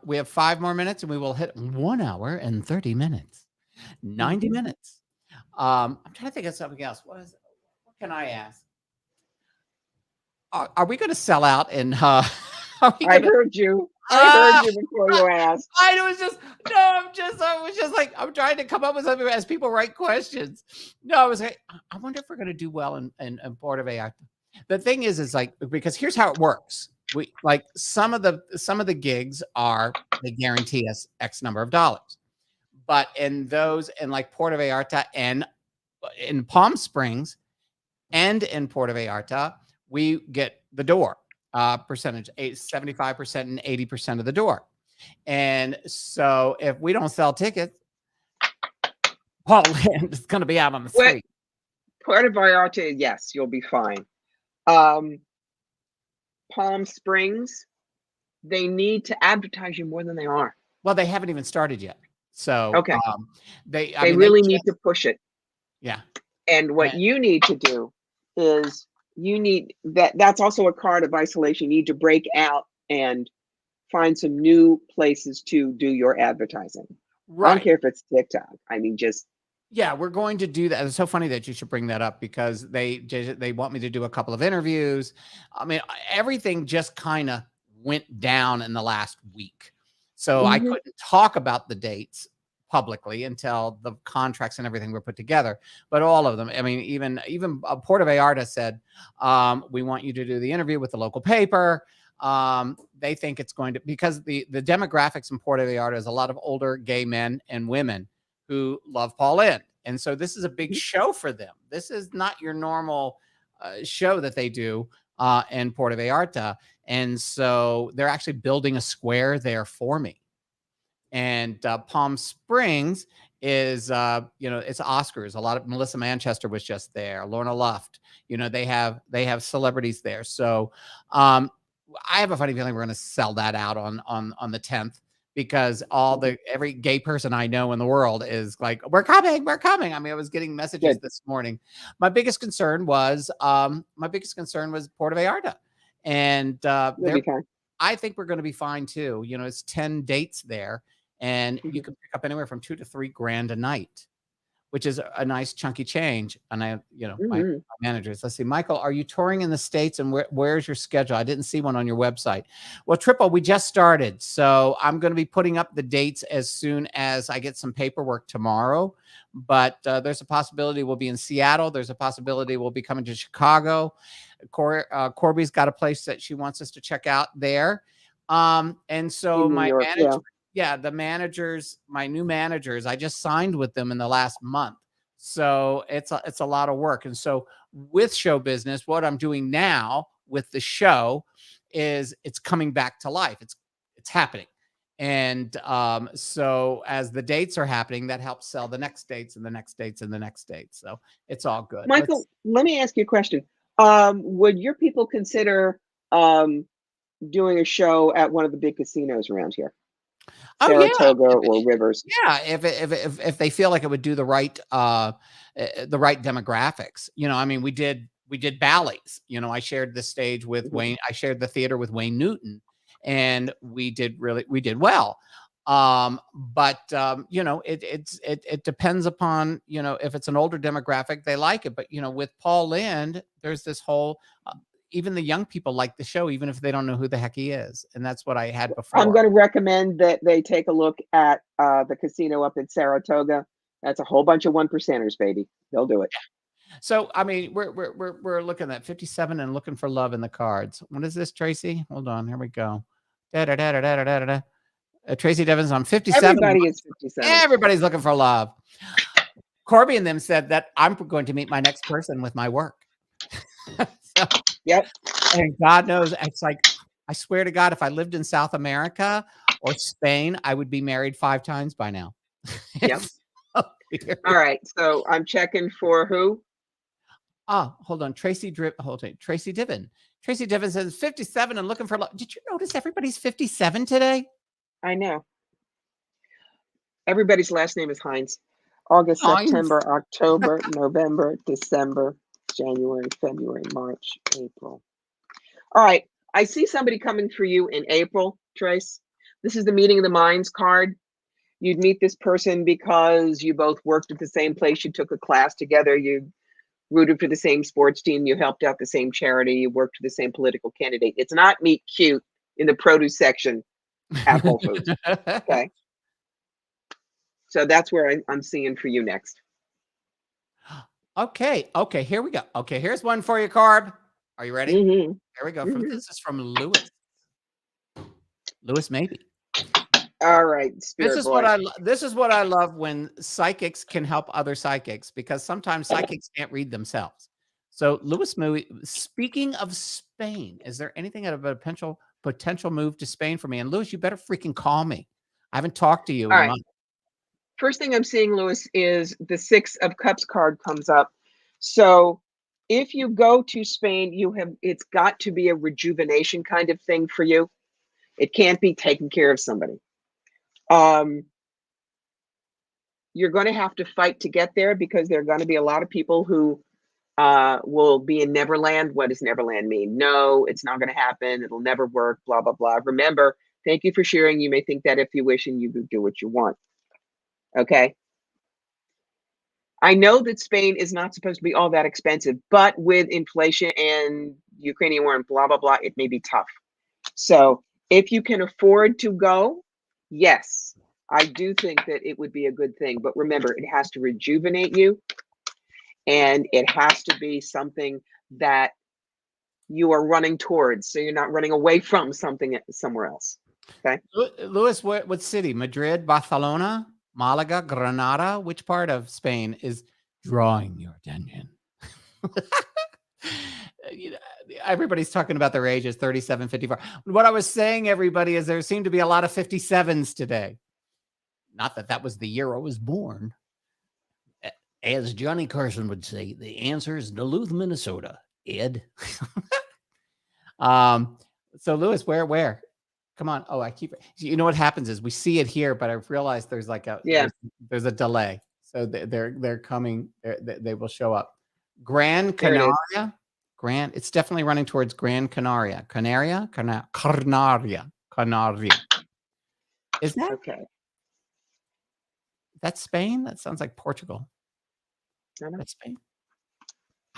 A: we have 5 more minutes, and we will hit 1 hour and 30 minutes, 90 minutes. I'm trying to think of something else. What can I ask? Are we going to sell out? And
C: I heard you. I heard you before you asked.
A: I was just like, I'm trying to come up with something as people write questions. No, I was like, I wonder if we're going to do well in Board of AI. The thing is like, because here's how it works. We like some of the gigs they guarantee us X number of dollars, but in like Port of Vallarta and in Palm Springs and in Port of Vallarta, we get the door percentage, 75% and 80% of the door. And so if we don't sell tickets, Paul Land is going to be out on the street.
C: Port of Vallarta, yes, you'll be fine. Palm Springs, they need to advertise you more than they are.
A: Well, they haven't even started yet. So
C: okay,
A: they
C: really need to push it.
A: Yeah.
C: And what you need to do is that's also a card of isolation. You need to break out and find some new places to do your advertising. Right. I don't care if it's TikTok. I mean,
A: yeah, we're going to do that. It's so funny that you should bring that up because they want me to do a couple of interviews. I mean, everything just kind of went down in the last week. So I couldn't talk about the dates publicly until the contracts and everything were put together. But all of them, I mean, even Port of Vallarta said, we want you to do the interview with the local paper. They think it's going to, because the demographics in Port of Vallarta is a lot of older gay men and women who love Paul Lynde. And so this is a big show for them. This is not your normal show that they do in Port of Vallarta. And so they're actually building a square there for me. And Palm Springs is, it's Oscars. A lot of Melissa Manchester was just there. Lorna Luft, they have celebrities there. So I have a funny feeling we're going to sell that out on the 10th because every gay person I know in the world is like, we're coming. I mean, I was getting messages this morning. My biggest concern was Port of Vallarta, and I think we're going to be fine too. It's 10 dates there. And you can pick up anywhere from $2,000 to $3,000 a night, which is a nice chunky change. And my managers, let's see, Michael, are you touring in the States and where's your schedule? I didn't see one on your website. Well, Triple, we just started. So I'm going to be putting up the dates as soon as I get some paperwork tomorrow. But there's a possibility we'll be in Seattle. There's a possibility we'll be coming to Chicago. Corbie's got a place that she wants us to check out there. And so my manager, the managers, my new managers, I just signed with them in the last month. So it's a lot of work. And so with show business, what I'm doing now with the show is it's coming back to life. It's happening. And so as the dates are happening, that helps sell the next dates and the next dates and the next dates. So it's all good.
C: Michael, let me ask you a question. Would your people consider doing a show at one of the big casinos around here? Saratoga or Rivers.
A: Yeah, if they feel like it would do the right demographics. I mean, we did Bally's. I shared the stage with Wayne. I shared the theater with Wayne Newton, and we did well. You know, it depends upon, you know, if it's an older demographic, they like it. But, you know, with Paul Lynde, there's this whole, even the young people like the show, even if they don't know who the heck he is. And that's what I had before.
C: I'm going to recommend that they take a look at the casino up in Saratoga. That's a whole bunch of 1%ers, baby. They'll do it.
A: Yeah. So, I mean, we're looking at 57 and looking for love in the cards. What is this, Tracy? Hold on. Here we go. Tracy Devon's on 57.
C: Everybody is 57.
A: Everybody's looking for love. Corbie and them said that I'm going to meet my next person with my work. So,
C: yep.
A: And God knows, it's like, I swear to God, if I lived in South America or Spain, I would be married 5 times by now.
C: Yep. So all right. So I'm checking for who?
A: Oh, hold on. Tracy Divin. Tracy Divin says 57 and looking for love. Did you notice everybody's 57 today?
C: I know. Everybody's last name is Hines. August, September, October, November, December, January, February, March, April. All right. I see somebody coming for you in April, Trace. This is the meeting of the minds card. You'd meet this person because you both worked at the same place. You took a class together. You rooted for the same sports team. You helped out the same charity. You worked for the same political candidate. It's not meet cute in the produce section at Whole Foods. Okay. So that's where I'm seeing for you next.
A: Okay. Okay. Here we go. Okay. Here's one for you, Carb. Are you ready?
C: Mm-hmm.
A: Here we go. This is from Lewis. Lewis, maybe.
C: All right.
A: This is what I love when psychics can help other psychics, because sometimes psychics can't read themselves. So Lewis, speaking of Spain, is there anything out of a potential move to Spain for me? And Lewis, you better freaking call me. I haven't talked to you in a month.
C: First thing I'm seeing, Lewis, is the 6 of Cups card comes up. So if you go to Spain, it's got to be a rejuvenation kind of thing for you. It can't be taking care of somebody. You're going to have to fight to get there, because there are going to be a lot of people who will be in Neverland. What does Neverland mean? No, it's not going to happen. It'll never work, blah, blah, blah. Remember, thank you for sharing. You may think that if you wish, and you can do what you want. Okay. I know that Spain is not supposed to be all that expensive, but with inflation and Ukrainian war and blah, blah, blah, it may be tough. So if you can afford to go, yes, I do think that it would be a good thing. But remember, it has to rejuvenate you, and it has to be something that you are running towards. So you're not running away from something somewhere else. Okay.
A: Lewis, what city? Madrid, Barcelona, Malaga, Granada? Which part of Spain is drawing your attention? Everybody's talking about their ages, 37, 54. What I was saying, everybody, is there seem to be a lot of 57s today. Not that was the year I was born. As Johnny Carson would say, the answer is Duluth, Minnesota. Ed. So Lewis, where? Come on. Oh, you know what happens is we see it here, but I've realized there's like there's a delay. So they're coming. They will show up. Gran Canaria. It's definitely running towards Gran Canaria. Canaria. Is that
C: okay?
A: That's Spain. That sounds like Portugal. That's Spain.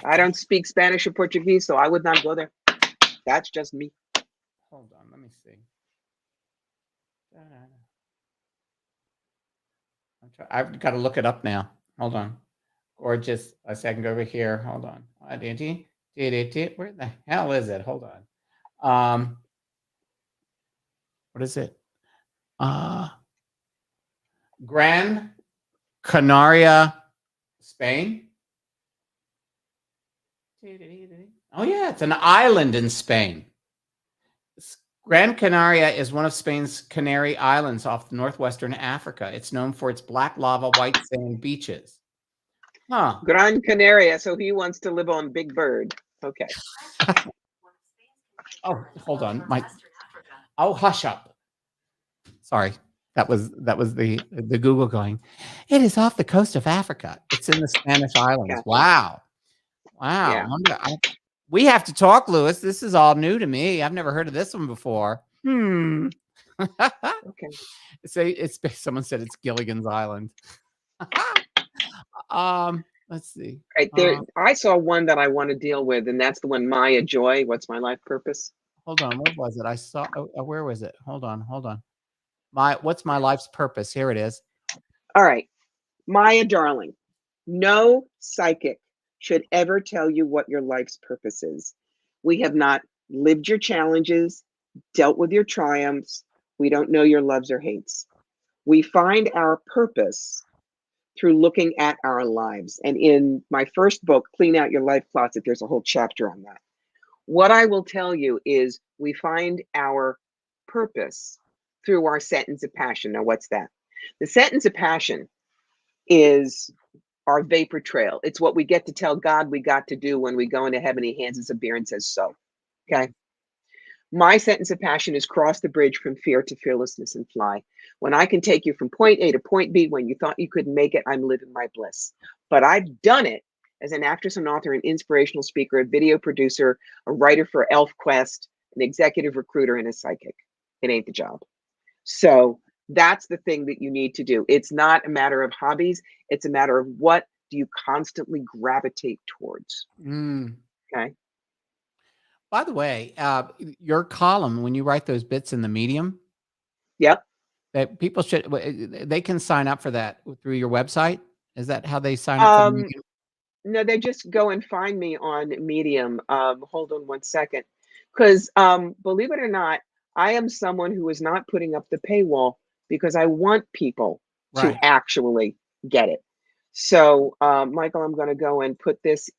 C: I don't speak Spanish or Portuguese, so I would not go there. That's just me.
A: Hold on, let me see. I've got to look it up now. Hold on. Or just a second, go over here. Hold on. Where the hell is it? Hold on. What is it? Gran Canaria, Spain. Oh yeah, it's an island in Spain. Gran Canaria is one of Spain's Canary Islands off northwestern Africa. It's known for its black lava, white sand beaches. Huh.
C: Gran Canaria, so he wants to live on Big Bird. Okay.
A: Oh, hold on. Hush up. Sorry. That was the Google going. It is off the coast of Africa. It's in the Spanish islands. Yeah. Wow. Yeah. We have to talk, Lewis. This is all new to me. I've never heard of this one before.
C: Okay.
A: Someone said it's Gilligan's Island. Let's see.
C: Right there, I saw one that I want to deal with, and that's the one, Maya Joy. What's my life purpose?
A: Hold on, what was it? I saw. Where was it? Hold on. What's my life's purpose? Here it is.
C: All right, Maya, darling. No psychic should ever tell you what your life's purpose is. We have not lived your challenges, dealt with your triumphs. We don't know your loves or hates. We find our purpose through looking at our lives. And in my first book, Clean Out Your Life Closet, there's a whole chapter on that. What I will tell you is we find our purpose through our sentence of passion. Now, what's that? The sentence of passion is our vapor trail. It's what we get to tell God we got to do when we go into heaven. He hands us a beer and says, so. Okay. My sentence of passion is cross the bridge from fear to fearlessness and fly. When I can take you from point A to point B, when you thought you couldn't make it, I'm living my bliss. But I've done it as an actress and author, an inspirational speaker, a video producer, a writer for ElfQuest, an executive recruiter, and a psychic. It ain't the job. So that's the thing that you need to do. It's not a matter of hobbies. It's a matter of what do you constantly gravitate towards. Okay.
A: By the way, your column, when you write those bits in the Medium,
C: yep,
A: that people they can sign up for that through your website. Is that how they sign up for Medium?
C: No, they just go and find me on Medium. Hold on one second, because believe it or not, I am someone who is not putting up the paywall because I want people to actually get it. So, Michael, I'm going to go and put this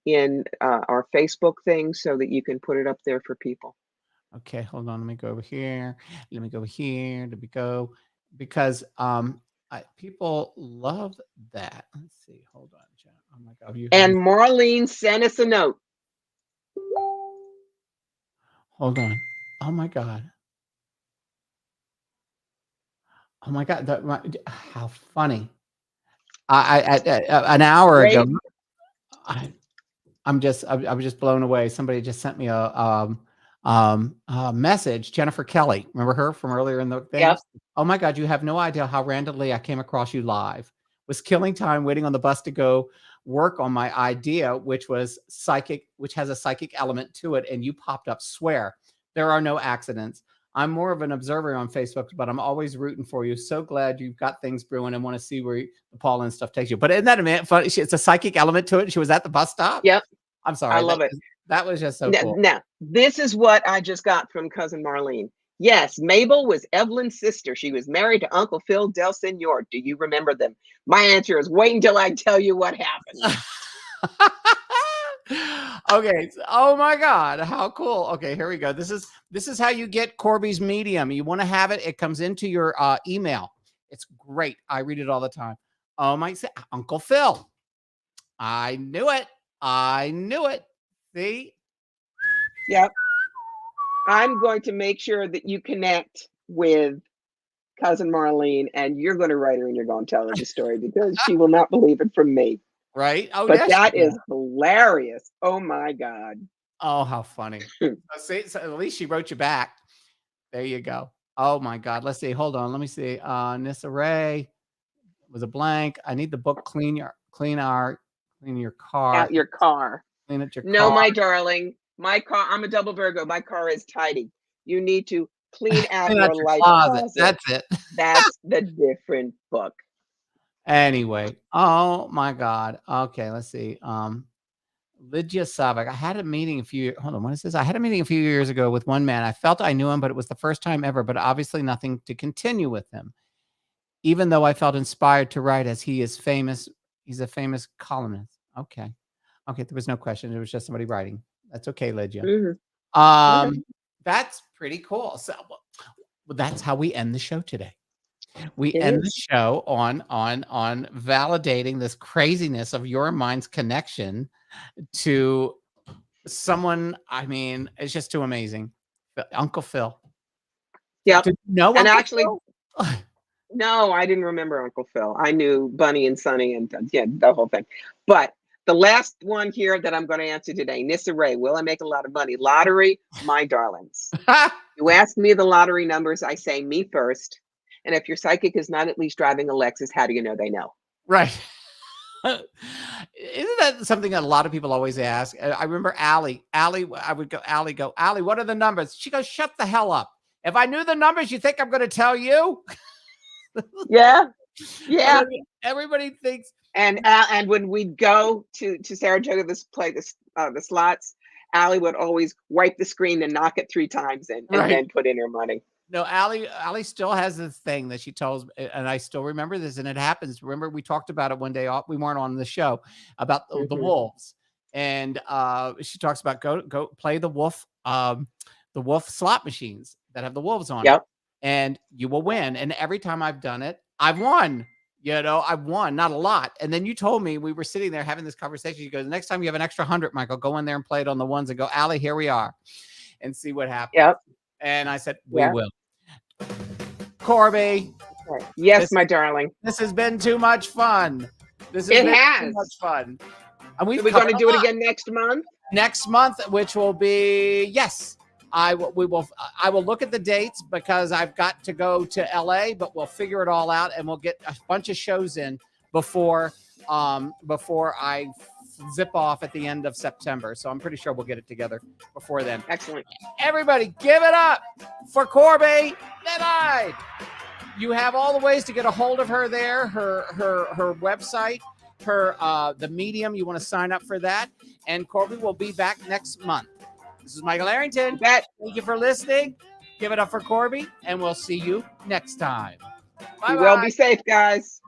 C: in our Facebook thing so that you can put it up there for people.
A: Okay, hold on. Let me go over here. Let me go over here. Let me go, because people love that. Let's see. Hold on, Jen. Oh my God.
C: And Marlene sent us a note.
A: Hold on. Oh my God. Oh my God. How funny. An hour ago, I was just blown away. Somebody just sent me a message. Jennifer Kelly, remember her from earlier in the thing?
C: Yep.
A: Oh my God, you have no idea how randomly I came across you live. Was killing time waiting on the bus to go work on my idea, which was psychic, which has a psychic element to it, and you popped up. Swear, there are no accidents. I'm more of an observer on Facebook, but I'm always rooting for you. So glad you've got things brewing and want to see where the Paula stuff takes you. But isn't that a funny? It's a psychic element to it. She was at the bus stop.
C: Yep.
A: I'm sorry.
C: I love it.
A: That was just so cool.
C: Now, this is what I just got from cousin Marlene. Yes, Mabel was Evelyn's sister. She was married to Uncle Phil Del Senor. Do you remember them? My answer is wait until I tell you what happened.
A: Okay. Oh my God, how cool. Okay, here we go. This is how you get Corbie's Medium. You want to have it. It comes into your email. It's great. I read it all the time. Oh my, Uncle Phil. I knew it. See?
C: Yep. I'm going to make sure that you connect with cousin Marlene, and you're going to write her and you're going to tell her the story because she will not believe it from me.
A: Right? Oh,
C: but that is hilarious. Oh my God.
A: Oh, how funny. So at least she wrote you back. There you go. Oh my God. Let's see. Hold on. Let me see. Nissa Ray was a blank. I need the book clean your car.
C: Out your car.
A: Clean it your car.
C: No, my darling. My car, I'm a double Virgo. My car is tidy. You need to clean out your life closet.
A: That's it.
C: That's the different book.
A: Anyway, oh my God. Okay, let's see. Lydia Savak. I had a meeting hold on, what is this? I had a meeting a few years ago with one man. I felt I knew him, but it was the first time ever, but obviously nothing to continue with him. Even though I felt inspired to write as he is famous. He's a famous columnist. Okay. Okay, there was no question. It was just somebody writing. That's okay, Lydia.
C: Mm-hmm.
A: That's pretty cool. So that's how we end the show today. We end the show on validating this craziness of your mind's connection to someone. I mean, it's just too amazing. Uncle Phil.
C: Yeah.
A: No,
C: and actually, no, I didn't remember Uncle Phil. I knew Bunny and Sonny and the whole thing. But the last one here that I'm going to answer today, Nissa Ray, will I make a lot of money? Lottery, my darlings. You ask me the lottery numbers, I say me first. And if your psychic is not at least driving a Lexus, how do you know they know?
A: Right. Isn't that something that a lot of people always ask? I remember Allie, I would go, Allie, what are the numbers? She goes, shut the hell up. If I knew the numbers, you think I'm going to tell you?
C: Yeah. Yeah.
A: Everybody thinks.
C: And when we'd go to Saratoga to play the slots, Allie would always wipe the screen and knock it 3 times and then put in her money.
A: No, Allie still has this thing that she tells, and I still remember this, and it happens. Remember, we talked about it one day. We weren't on the show about the wolves, and she talks about go play the wolf slot machines that have the wolves on it, and you will win. And every time I've done it, I've won. You know, I've won, not a lot. And then you told me, we were sitting there having this conversation. You go, the next time you have an extra 100, Michael, go in there and play it on the ones and go, Allie, here we are, and see what happens.
C: Yep.
A: And I said, we will. Corbie.
C: Yes, my darling.
A: This has been too much fun.
C: It has
A: too much fun. And
C: we're going to do it again next month.
A: Next month, which will be, yes, I will look at the dates because I've got to go to LA, but we'll figure it all out and we'll get a bunch of shows in before I zip off at the end of September. So I'm pretty sure we'll get it together before then.
C: Excellent.
A: Everybody give it up for Corbie Mitleid. You have all the ways to get a hold of her there, her website, the medium. You want to sign up for that. And Corbie will be back next month. This is Michael Airington. Thank you for listening. Give it up for Corbie, and we'll see you next time. Bye-bye.
C: You will be safe, guys.